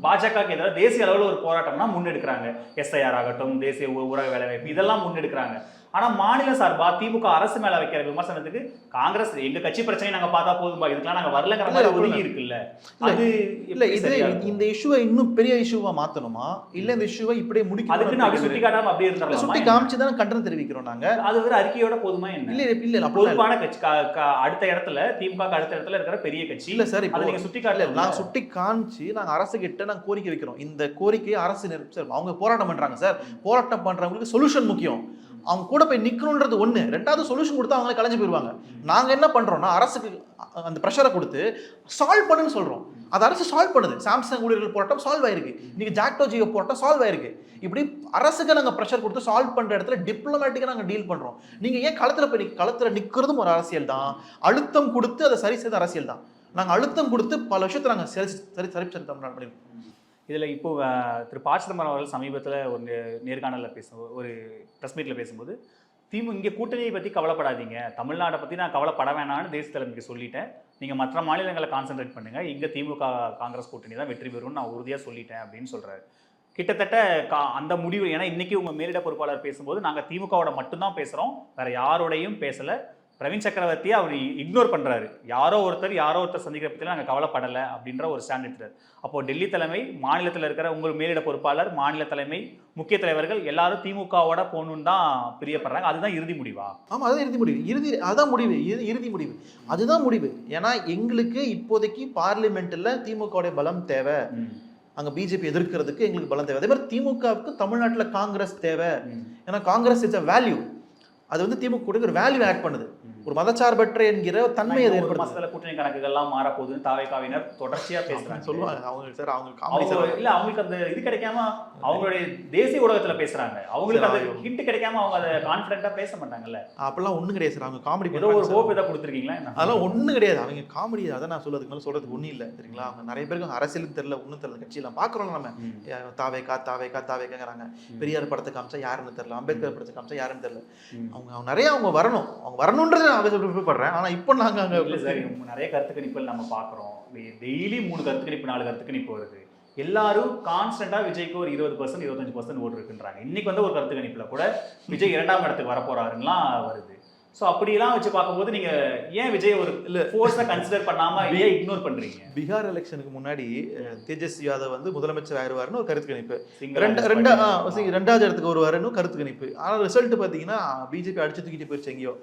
பாஜகவுக்கு எதிராக தேசிய அளவில் ஒரு போராட்டம்னா முன்னெடுக்கிறாங்க. எஸ்ஐஆர் ஆகட்டும், தேசிய ஊரக வேலைவாய்ப்பு, இதெல்லாம் முன்னெடுக்கிறாங்க. ஆனா மாநில சார்பா திமுக அரசு மேல வைக்கிற விமர்சனத்துக்கு காங்கிரஸ் எங்க கட்சி பிரச்சனை நாங்க பார்த்தா போதும்பா, இதுக்கெல்லாம் நாங்க வரலங்கிற மாதிரி ஒதுங்கி இருக்குல்ல. அது இல்ல, இது இந்த இஷ்யூவை இன்னும் பெரிய இஷ்யூவா மாத்தணுமா, இல்ல இந்த இஷ்யூவை இப்படியே முடிக்கணும்? அதுக்கு நாங்க சுட்டி காட்டாம அப்படியே இருந்தாலும் சுட்டி காமிச்சு தான் கண்டனம் தெரிவிக்கிறோம் நாங்க. அது ஒரு அறிக்கையோட போதுமா என்ன? இல்ல பொறுப்பான கட்சி அடுத்த இடத்துல, திமுக அடுத்த இடத்துல இருக்கிற பெரிய கட்சி இல்ல சார். அதை நீங்க சுட்டி காட்டல. நாங்க சுட்டி காமிச்சு நாங்க அரசு கிட்ட நாங்க கோரிக்கை வைக்கிறோம். இந்த கோரிக்கையை அரசு சார் அவங்க போராட்டம் பண்றாங்க சார். போராட்டம் பண்றவங்களுக்கு சொல்யூஷன் முக்கியம். அவங்க கூட போய் நிக்கணும்ன்றது ஒண்ணு. ரெண்டாவது சொல்யூஷன் கொடுத்தா அவங்களே கலைஞ்சு போயிருவாங்க. நாங்க என்ன பண்றோம்னா அரசுக்கு அந்த ப்ரெஷரை கொடுத்து சால்வ் பண்ணுன்னு சொல்றோம். அது அரசு சால்வ் பண்ணுது. சாம்சங் ஊழியர்கள் போராட்டம் சால்வ் ஆயிருக்கு. இன்னைக்கு ஜாக்டோ ஜியோ போராட்டம் சால்வ் ஆயிருக்கு. இப்படி அரசுக்கு நாங்க ப்ரெஷர் கொடுத்து சால்வ் பண்ற இடத்துல டிப்ளமேட்டிக்கா நாங்க டீல் பண்றோம். நீங்க ஏன் களத்துல நிக்கிறதும் ஒரு அரசியல் தான். அழுத்தம் கொடுத்து அதை சரி செய்த அரசியல் தான். நாங்க அழுத்தம் கொடுத்து பல விஷயத்தை நாங்க சரி பண்ணிருக்கோம். இதில் இப்போ திரு ப. சிதம்பரம் அவர்கள் சமீபத்தில் ஒரு நேர்காணலில் ஒரு ப்ரெஸ் மீட்டில் பேசும்போது இங்கே கூட்டணியை பற்றி கவலைப்படாதீங்க, தமிழ்நாட்டை பற்றி நான் கவலைப்பட வேணான்னு தேசிய தலைமைக்கு சொல்லிட்டேன், நீங்கள் மற்ற மாநிலங்களை கான்சென்ட்ரேட் பண்ணுங்கள், இங்கே திமுக காங்கிரஸ் கூட்டணி தான் வெற்றி பெறும்னு நான் உறுதியாக சொல்லிட்டேன் அப்படின்னு சொல்கிறாரு. கிட்டத்தட்ட அந்த முடிவு, ஏன்னா இன்றைக்கி உங்கள் மேலிட பொறுப்பாளர் பேசும்போது நாங்கள் திமுகவோட மட்டும்தான் பேசுகிறோம், வேறு யாரோடையும் பேசலை. பிரவீன் சக்கரவர்த்தியை அவர் இக்னோர் பண்ணுறாரு. யாரோ ஒருத்தர் சந்திக்கிற பற்றி நாங்கள் கவலைப்படலை அப்படின்ற ஒரு ஸ்டாண்ட் எடுத்துறாரு. அப்போது டெல்லி தலைமை, மாநிலத்தில் இருக்கிற உங்கள் மேலிட பொறுப்பாளர், மாநில தலைமை, முக்கிய தலைவர்கள் எல்லாரும் திமுகவோட போகணுன்னு தான் பிரியப்படுறாங்க. அதுதான் இறுதி முடிவா? ஆமாம், அதுதான் இறுதி முடிவு. அதான் முடிவு, இறுதி முடிவு அதுதான் முடிவு. ஏன்னா எங்களுக்கு இப்போதைக்கு பார்லிமெண்ட்டில் திமுகவுடைய பலம் தேவை. அங்கே பிஜேபி எதிர்க்கிறதுக்கு எங்களுக்கு பலம் தேவை. அதே மாதிரி திமுகவுக்கு தமிழ்நாட்டில் காங்கிரஸ் தேவை. ஏன்னா காங்கிரஸ் இஸ் அ வேல்யூ. அது வந்து திமுக கூட ஒரு வேல்யூ ஆட் பண்ணுது. ஒரு மதச்சார்பற்ற என்கிற தன்மையை மாசத்துல கூட்டணி கணக்குகள்லாம் மாறப்போகுதுன்னு தாவேகாவினர் தொடர்ச்சியா பேசுறாங்க. சொல்லுவாங்க அவங்க சார். இல்ல அவங்களுக்கு அந்த இது கிடைக்காம அவங்களுடைய தேசிய ஊடகத்துல பேசுறாங்க. அவங்களுக்கு அந்த ஹிண்ட் கிடைக்காம அவங்க அதை கான்ஃபிடென்ட்டா பேச மாட்டாங்கல்ல. அப்பெல்லாம் ஒண்ணும் கிடையாது சார். அவங்க காமெடி ஏதோ ஒரு ஹோப் ஏதாவது கொடுத்துருக்கீங்களா? அதெல்லாம் ஒண்ணும் கிடையாது. அவங்க காமெடி. அதை நான் சொல்றதுக்கு மேலே சொல்றதுக்கு ஒன்றும் இல்லை சரிங்களா. அவங்க நிறைய பேருக்கு அரசியலும் தெரியல, ஒன்றும் தெரியல. கட்சியெல்லாம் பார்க்குறோம் நம்ம. தாவேக்காங்கிறாங்க. பெரியார் படத்தை காமிச்சா யாருன்னு தெரியல, அம்பேத்கர் படத்தை காமிச்சா யாருன்னு தெரியல. அவங்க நிறைய அவங்க வரணுன்றது படுறேன். ஆனா இப்போ நாங்க அங்க நிறைய கருத்து கணிப்புகள் நம்ம பாக்குறோம். டெய்லி 3 கருத்து கணிப்பு 4 கருத்து கணிப்பு வருது. எல்லாரும் கான்ஸ்டன்டா விஜய்க்கு ஒரு 20% 25% ஓட்டு இருக்குன்றாங்க. இன்னைக்கு வந்து ஒரு கருத்து கணிப்புல கூட விஜய் 2ஆம் இடத்துக்கு வரப்போறாருலாம் வருது. ஸோ அப்படிலாம் வச்சு பார்க்கும்போது நீங்க ஏன் விஜய் ஒரு ஃபோர்ஸை கன்சிடர் பண்ணாம ஏன் இக்னோர் பண்றீங்க? பீகார் எலெக்ஷனுக்கு முன்னாடி தேஜஸ்வி யாதவ் வந்து முதலமைச்சர் ஆயிடுவாருன்னு ஒரு கருத்து கணிப்பு, 2ஆவது இடத்துக்கு வருவாருன்னு கருத்து கணிப்பு. ஆனால் ரிசல்ட் பார்த்தீங்கன்னா பிஜேபி அடிச்சு தூக்கிட்டு போயிடுச்சு எங்கேயோ.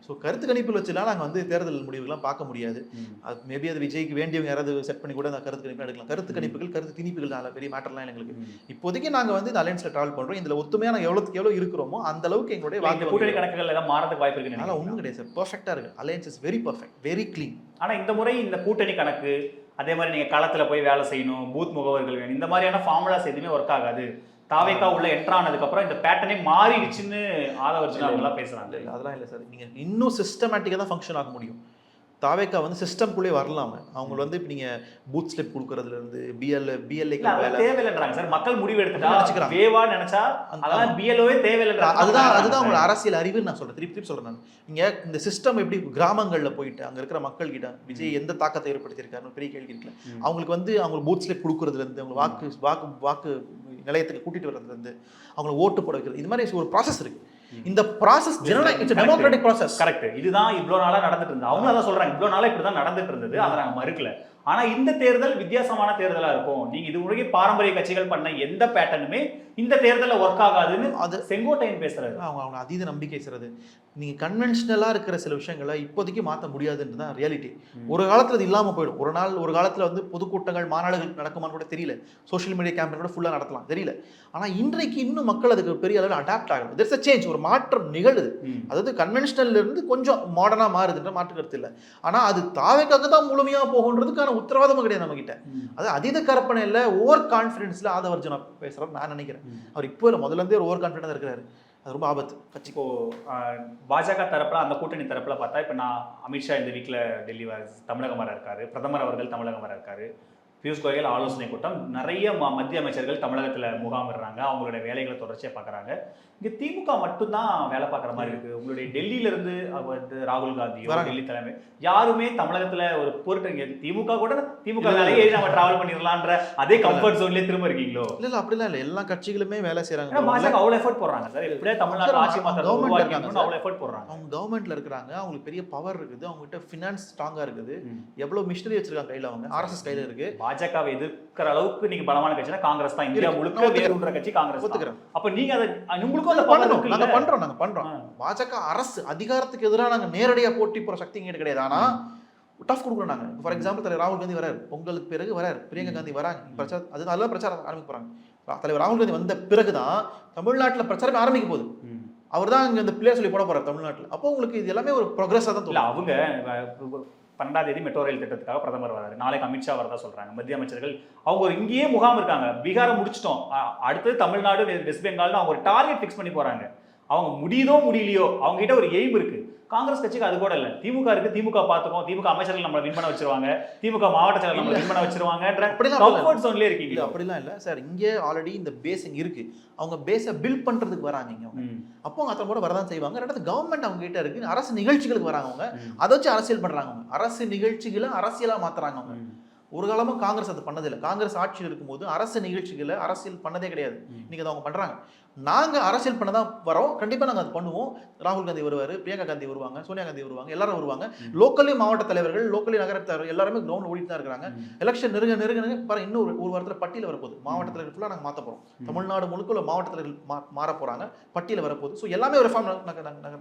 ஸோ கருத்து கணிப்பில் வச்சுலாம் நாங்கள் வந்து தேர்தல் முடிவுகள்லாம் பார்க்க முடியாது. அது மேபி அது விஜய்க்கு வேண்டியவங்க யாராவது செட் பண்ணி கூட அந்த கருத்து கணிப்பு எடுக்கலாம். கருத்து கணிப்புகள் கருத்து திணிப்புகள் பெரிய மேட்டர்லாம் எங்களுக்கு. இப்போதைக்கு நாங்கள் வந்து இந்த அலைன்ஸ்ல டிராவல் பண்றோம். இதுல ஒத்துமையா நாங்கள் எவ்வளோ இருக்கிறோமோ அந்த அளவுக்கு எங்களுடைய கூட்டணி கணக்குகள் எல்லாம் மாறதுக்கு வாய்ப்பு இருக்கு. அதனால ஒன்றும் கிடையாது சார். பர்ஃபெக்டாக இருக்குது. Alliance is very perfect, very clean. ஆனால் இந்த முறை இந்த கூட்டணி கணக்கு, அதே மாதிரி நீங்கள் களத்தில் போய் வேலை செய்யணும், பூத் முகவர்கள் வேணும், இந்த மாதிரியான ஃபார்முலாஸ் எதுவுமே ஒர்க் ஆகாது. தாவேக்கா உள்ள என்ட்ரு ஆனதுக்கப்புறம் இந்த பேட்டர்னே மாறிடுச்சுன்னு ஆதவர்ஜினா பேசுகிறாங்க. அதெல்லாம் இல்லை சார். நீங்கள் இன்னும் சிஸ்டமேட்டிக்காக தான் ஃபங்க்ஷன் ஆக முடியும். தாவேக்கா வந்து சிஸ்டம்குள்ளே வரலாம. அவங்க வந்து இப்போ நீங்கள் பூத் ஸ்லிப் கொடுக்கறதுல இருந்து பிஎல்ஏ தேவையில்லைன்றாங்க சார். மக்கள் முடிவு எடுத்துட்டா வேவா நினைச்சா அதெல்லாம் பிஎல்ஓவே தேவையில்லைன்றாங்க. அதுதான் அவங்களோட அரசியல் அறிவுன்னு நான் சொல்றேன். திருப்பி சொல்றேன் நான். நீங்க இந்த சிஸ்டம் எப்படி கிராமங்களில் போயிட்டு அங்க இருக்கிற மக்கள் கிட்ட விஜய் எந்த தாக்கத்தை ஏற்படுத்தியிருக்காருன்னு பெரிய கேள்வி இருக்குல்ல. அவங்களுக்கு வந்து அவங்க பூத் ஸ்லிப் கொடுக்கறதுல இருந்து, அவங்க வாக்கு நிலையத்துக்கு கூட்டிட்டு வர்றதுல இருந்து, அவங்களை ஓட்டு போட வைக்கிறது, இது மாதிரி ஒரு ப்ராசஸ் இருக்கு. இந்த ப்ராசஸ் டெமோக்ராட்டிக் ப்ராசஸ். கரெக்ட். இதுதான் இவ்வளவு நாளா நடந்துட்டு இருந்தது. அவங்க அதான் சொல்றாங்க, இவ்வளவு நாளா இப்படிதான் நடந்துட்டு இருந்தது, அதை நாங்க மறுக்கல. ஆனா இந்த தேர்தல் வித்தியாசமான தேர்தலா இருக்கும். நீங்க இது முழுகி பாரம்பரிய கட்சிகள் பண்ண எந்த பேட்டர்னுமே இந்த தேர்தலில் ஒர்க் ஆகாதுன்னு அது செங்கோட்டையன் பேசுறாரு. அவங்க அதீத நம்பிக்கை செய்யறது. நீங்க கன்வென்ஷனலா இருக்கிற சில விஷயங்களை இப்போதைக்கு மாற்ற முடியாதுன்னு தான் ரியாலிட்டி. ஒரு காலத்துல அது இல்லாம போயிடும். ஒரு காலத்துல வந்து பொதுக்கூட்டங்கள் மாநாடுகள் நடக்குமான்னு கூட தெரியல. சோஷியல் மீடியா கேம்பெயின் கூட ஃபுல்லா நடத்தலாம், தெரியல. ஆனா இன்றைக்கு இன்னும் மக்கள் அதுக்கு பெரிய அளவில் அடாப்ட் ஆகணும். there's a change, ஒரு மாற்றம் நிகழுது. அதாவது கன்வென்ஷனல்ல இருந்து கொஞ்சம் மாடர்னா மாறுதுன்ற மாற்று கருத்து இல்லை. ஆனா அது தாவேக்காக தான் முழுமையா போகுன்றதுக்கான உத்தரவாதமும் கிடையாது நம்ம கிட்ட. அது அதீத கற்பனையில் ஓவர் கான்ஃபிடன்ஸ்ல ஆதவர்ஜுனா பேசுறாரு நான் நினைக்கிறேன். அவர் இப்போ இல்லை, முதல்ல இருந்தே ஒரு ஓவர் கான்ஃபிடன்ஸ் இருக்கிறாரு. அது ரொம்ப ஆபத்து கட்சி. இப்போ பாஜக தரப்புல அந்த கூட்டணி தரப்புல பார்த்தா இப்போ நான் அமித்ஷா இந்த வீக்ல டெல்லி தமிழகம் வர இருக்காரு, பிரதமர் அவர்கள் தமிழகம் வர இருக்காரு, பியூஷ் கோயல் ஆலோசனை கூட்டம், நிறைய மத்திய அமைச்சர்கள் தமிழகத்துல முகாமிடுறாங்க, அவங்களோட வேலைகளை தொடர்ச்சியா பார்க்குறாங்க. இங்க திமுக மட்டும்தான் வேலை பார்க்குற மாதிரி இருக்கு. உங்களுடைய டெல்லியில இருந்து வந்து ராகுல் காந்தியோ டெல்லி தலைமை யாருமே தமிழகத்துல ஒரு பொருட்டு திமுக கூட திமுக வேலையை நம்ம டிராவல் பண்ணிடலான்ற அதே கம்ஃபர்ட் ஜோன்லயே திரும்ப இருக்கீங்களோ? இல்ல அப்படிலாம் இல்ல, எல்லா கட்சிகளுமே வேலை செய்யறாங்க. பாஜக அவ்வளவு எஃபர்ட் போடுறாங்க சார். எப்படியே தமிழ்நாடு ஆட்சி மாத்திரம் அவ்வளவு எஃபர்ட் போடுறாங்க. அவங்க கவர்மெண்ட்ல இருக்காங்க, அவங்களுக்கு பெரிய பவர் இருக்குது, அவங்க கிட்ட ஃபினான்ஸ் ஸ்ட்ராங்கா இருக்குது, எவ்வளவு மிஷினரி வச்சிருக்காங்க கையில, அவங்க ஆர்எஸ்எஸ் கையில இருக்கு. பாஜகவை எதிர்க்கிற அளவுக்கு நீங்க பலமான கட்சினா காங்கிரஸ் தான். இந்தியா முழுக்க வேறுன்ற கட்சி காங்கிரஸ் ஒத்துக்கிறேன். அப்ப நீங்க அதை உங்களுக்கு நாங்க பண்றோம். பாஜக அரசு அதிகாரத்துக்கு எதிராக நாங்க நேரடியா போட்டி போற சக்தி இங்க கிடையாது. ஆனா டஃப் கொடுக்குறோம் நாங்க. ஃபார் எக்ஸாம்பிள் தலைவர் ராகுல் காந்தி வராரு, பொங்கலுக்கு பிறகு வராரு, பிரியங்கா காந்தி வராங்க, அதெல்லாம் பிரச்சாரம் ஆரம்பிக்க போறாங்க. தலைவர் ராகுல் காந்தி வந்த பிறகுதான் தமிழ்நாட்டுல பிரச்சாரம் ஆரம்பிக்க போகுது. அவர் தான் இங்க இந்த பிள்ளைய சொல்லி போட போறாரு தமிழ்நாட்டுல. அப்போ உங்களுக்கு இது எல்லாமே ஒரு ப்ரோக்ரஸா தான் தோணும். அவங்க 12ஆம் தேதி மெட்ரோ ரயில் திட்டத்துக்காக பிரதமர் வராரு, நாளைக்கு அமித்ஷா வரதா சொல்றாங்க. மத்திய அமைச்சர்கள் அவங்க ஒரு இங்கேயே முகாம் இருக்காங்க. பீகாரை முடிச்சிட்டோம், அடுத்தது தமிழ்நாடு, வெஸ்ட் பெங்கால்னு அவங்க ஒரு டார்கெட் ஃபிக்ஸ் பண்ணி போறாங்க. அவங்க முடியுதோ முடியலையோ அவங்க கிட்ட ஒரு எய்ம் இருக்கு. காங்கிரஸ் கட்சிக்கு அது கூட இல்ல. திமுக இருக்கு, திமுக பாத்துக்கோம், திமுக அமைச்சர்கள் நம்மள வின் பண்ண வச்சிருவாங்க, திமுக மாவட்ட செயலர் நம்மள வின் பண்ண வச்சிருவாங்கன்ற கம்ஃபர்ட் ஜோன்லயே இருக்கீங்க. அப்படிலாம் இல்ல சார், இங்கே ஆல்ரெடி இந்த பேஸ் இங்க இருக்கு. அவங்க பேஸை பில்ட் பண்றதுக்கு வராங்க இங்க. அப்போ அவங்க அத்தனை கூட வரதான் செய்வாங்க. ரெண்டாவது கவர்மெண்ட் அவங்க கிட்ட இருக்கு, அரசு நிகழ்ச்சிகளுக்கு வராங்க. அவங்க அதை வச்சு அரசியல் பண்றாங்க. அவங்க அரசு நிகழ்ச்சிகளை அரசியலா மாத்துறாங்க. அவங்க ஒரு காலமும் காங்கிரஸ் அது பண்ணதில்லை. காங்கிரஸ் ஆட்சியில் இருக்கும்போது அரசு நிகழ்ச்சிகளை அரசியல் பண்ணதே கிடையாது. இன்னைக்கு அதை அவங்க பண்றாங்க. நாங்க அரசியல் பண்ண தான் வரோம், கண்டிப்பா நாங்க அது பண்ணுவோம். ராகுல் காந்தி வருவாரு, பிரியங்கா காந்தி வருவாங்க, சோனியா காந்தி வருவாங்க, எல்லாரும் வருவாங்க. லோக்கலி மாவட்ட தலைவர்கள், லோக்கலி நகர தலைவர்கள் எல்லாருமே கிரவுண்ட் ஓடிட்டு தான் இருக்காங்க. எலெக்ஷன் நெருங்க பாரு, இன்னும் ஒரு வாரத்துல பட்டியல வரப்போகுது. மாவட்ட தலைவர் ஃபுல்லா நாங்க மாத்த போறோம். தமிழ்நாடு முழுக்க உள்ள மாவட்ட தலைவர்கள் மாற போறாங்க, பட்டியல வரப்போகுது. ஸோ எல்லாமே ஒரு ஃபார்ம்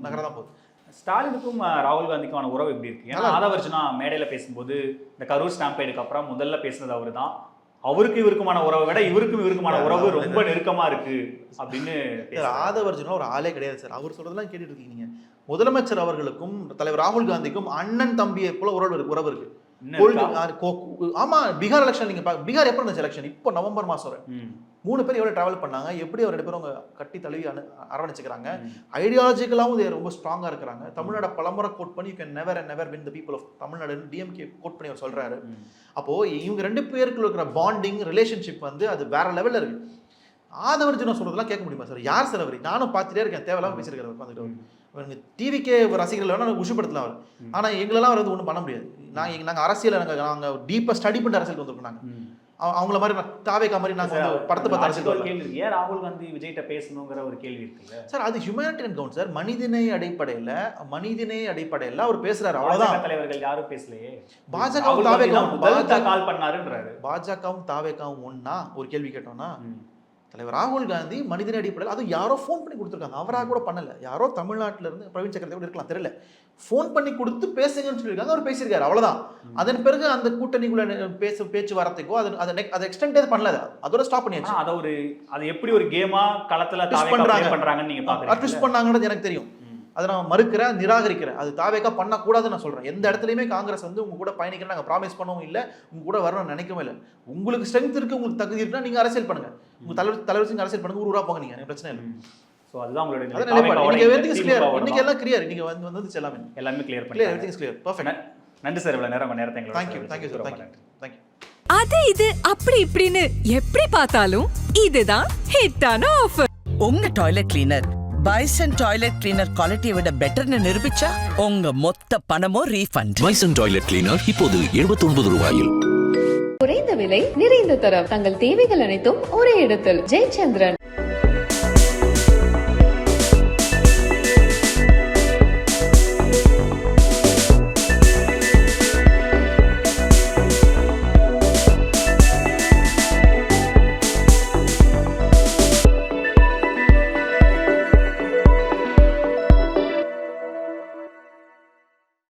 நகர தான் போகுது. ஸ்டாலினுக்கும் ராகுல் காந்திக்குமான உறவு எப்படி இருக்கு? ஏன்னா ஆதவர்ஜுனா மேடையில பேசும்போது இந்த கரூர் ஸ்டாம்பேடுக்கு அப்புறம் முதல்ல பேசினது அவரு தான். அவருக்கு இவருக்குமான உறவை விட இவருக்குமான உறவு ரொம்ப நெருக்கமா இருக்கு அப்படின்னு. ஆதவர்ஜுனா ஒரு ஆளே கிடையாது சார். அவர் சொல்றதெல்லாம் கேட்டுட்டு இருக்கீங்க நீங்க. முதலமைச்சர் அவர்களுக்கும் தலைவர் ராகுல் காந்திக்கும் அண்ணன் தம்பியை போல உறவு இருக்கு. ஆமா, பீகார் எலெக்ஷன் நீங்க பீகார் எப்ப இருந்துச்சு எலெக்ஷன்? இப்போ நவம்பர் மாசம் 3 பேர் எவ்வளவு டிராவல் பண்ணாங்க, எப்படி அவர் 2 பேரும் அவங்க கட்டி தழுவி அரவணைச்சுக்கிறாங்க. ஐடியாலஜிக்கலாவும் ரொம்ப ஸ்ட்ராங்கா இருக்கிறாங்க. தமிழ்நாடு பலமுறை கோட் பண்ணி you can never and never win the people of Tamil Nadu DMK quote பண்ணி அவர் சொல்றாரு. அப்போ இவங்க 2 பேருக்குள்ள இருக்கிற பாண்டிங் ரிலேஷன்ஷிப் வந்து அது வேற லெவல்ல இருக்கு. ஆதவர்ஜுனா சொல்றதெல்லாம் கேட்க முடியுமா சார்? யார் சார் அவர்? நானும் பார்த்துட்டே இருக்கேன், தேவையில்லாம பேசியிருக்காரு உட்காந்துட்டு. டிவிக்கே ரசிகர்கள் வேணா உஷப்படுத்தலாம் அவர். ஆனா எங்களெல்லாம் அவர் வந்து ஒன்றும் பண்ண முடியாது. நாங்க அரசியல் நாங்க டீப்பா ஸ்டடி பண்ணி அரசியல் வந்திருக்கோம். நாங்க அவங்கள மாதிரி தாவேகா மாதிரி நாங்க வந்து படத்தை பார்த்து அரசியல் கேள்வி. ஏன் ராகுல் காந்தி விஜய்கிட்ட பேசணுங்கிற ஒரு கேள்வி இருக்குல்ல சார்? அது ஹியூமனிட்டேரியன் கவுண்ட் சார். மனிதனை அடிப்படையில அவர் பேசுறாரு, அவ்வளவுதான். தலைவர்கள் யாரும் பேசலையே. பாஜகவும் தாவேகாவும் கால் பண்ணாருன்றாரு. பாஜகவும் தாவேகாவும் ஒன்னா ஒரு கேள்வி கேட்டோம்னா, தலைவர் ராகுல் காந்தி மனிதனை அடிப்படையில், அது யாரோ ஃபோன் பண்ணி கொடுத்துருக்காங்க, அவராக கூட பண்ணல. யாரோ தமிழ்நாட்டில இருந்து பிரவீன் சக்கரவர்த்தி கூட இருக்கலாம், தெரியல, ஃபோன் பண்ணி கொடுத்து பேசுங்கன்னு சொல்லியிருக்காங்க. அவர் பேசியிருக்காரு, அவ்வளவுதான். அதன் பிறகு அந்த கூட்டணிக்குள்ள பேச்சு வரத்துக்கோ அதை எக்ஸ்டெண்டே பண்ணல, அதோட ஸ்டாப் பண்ணியாச்சு. அது எப்படி ஒரு கேமா களத்துல பண்றாங்கன்னு நீங்க பாக்குறீங்க. ட்விஸ்ட் பண்ணாங்கன்றது எனக்கு தெரியும். அதை நான் மறுக்கிறேன், நிராகரிக்கிறேன். அது தாவேகா பண்ணக்கூடாதுன்னு நான் சொல்றேன். எந்த இடத்துலையுமே காங்கிரஸ் வந்து உங்க கூட பயணிக்கிறேன் நாங்கள் ப்ராமிஸ் பண்ணவும் இல்லை, உங்க கூட வரணும்னு நினைக்கவும் இல்லை. உங்களுக்கு ஸ்ட்ரென்த் இருக்கு, உங்களுக்கு தகுதி இருக்குன்னா நீங்க அரசியல் பண்ணுங்க, உங்க தலைவர் அரசியல் பண்ணுங்க, ஊரா போங்க, நீங்க பிரச்சனை இல்லை. சோ அதுதான் உங்களுடைய இன்னைக்கு எல்லாம் கிளியர். நீங்க வந்து எல்லாமே கிளியர் பண்ணி எவ்ரிதிங் இஸ் கிளியர். பெர்ஃபெக்ட். நன்றி சார், இவ்வளவு நேரம் நேரத்தை எங்களுக்கு. Thank you sir. தேங்க்யூ. அது இது அப்படி இப்படின்னு எப்படி பார்த்தாலும் இதுதான் ஹிட்டான ஆஃபர். உங்க toilet cleaner bison toilet cleaner குவாலிட்டியை விட பெட்டர்னு நிரூபிச்சா உங்க மொத்த பணமும் ரீஃபண்ட். பைசன் டாய்லெட் கிளீனர் இப்போது 79 ரூபாயில். குறைந்த விலை, நிறைந்த தரம், தங்கள் தேவைகள் அனைத்தும் ஒரே இடத்தில். ஜெயச்சந்திரன்.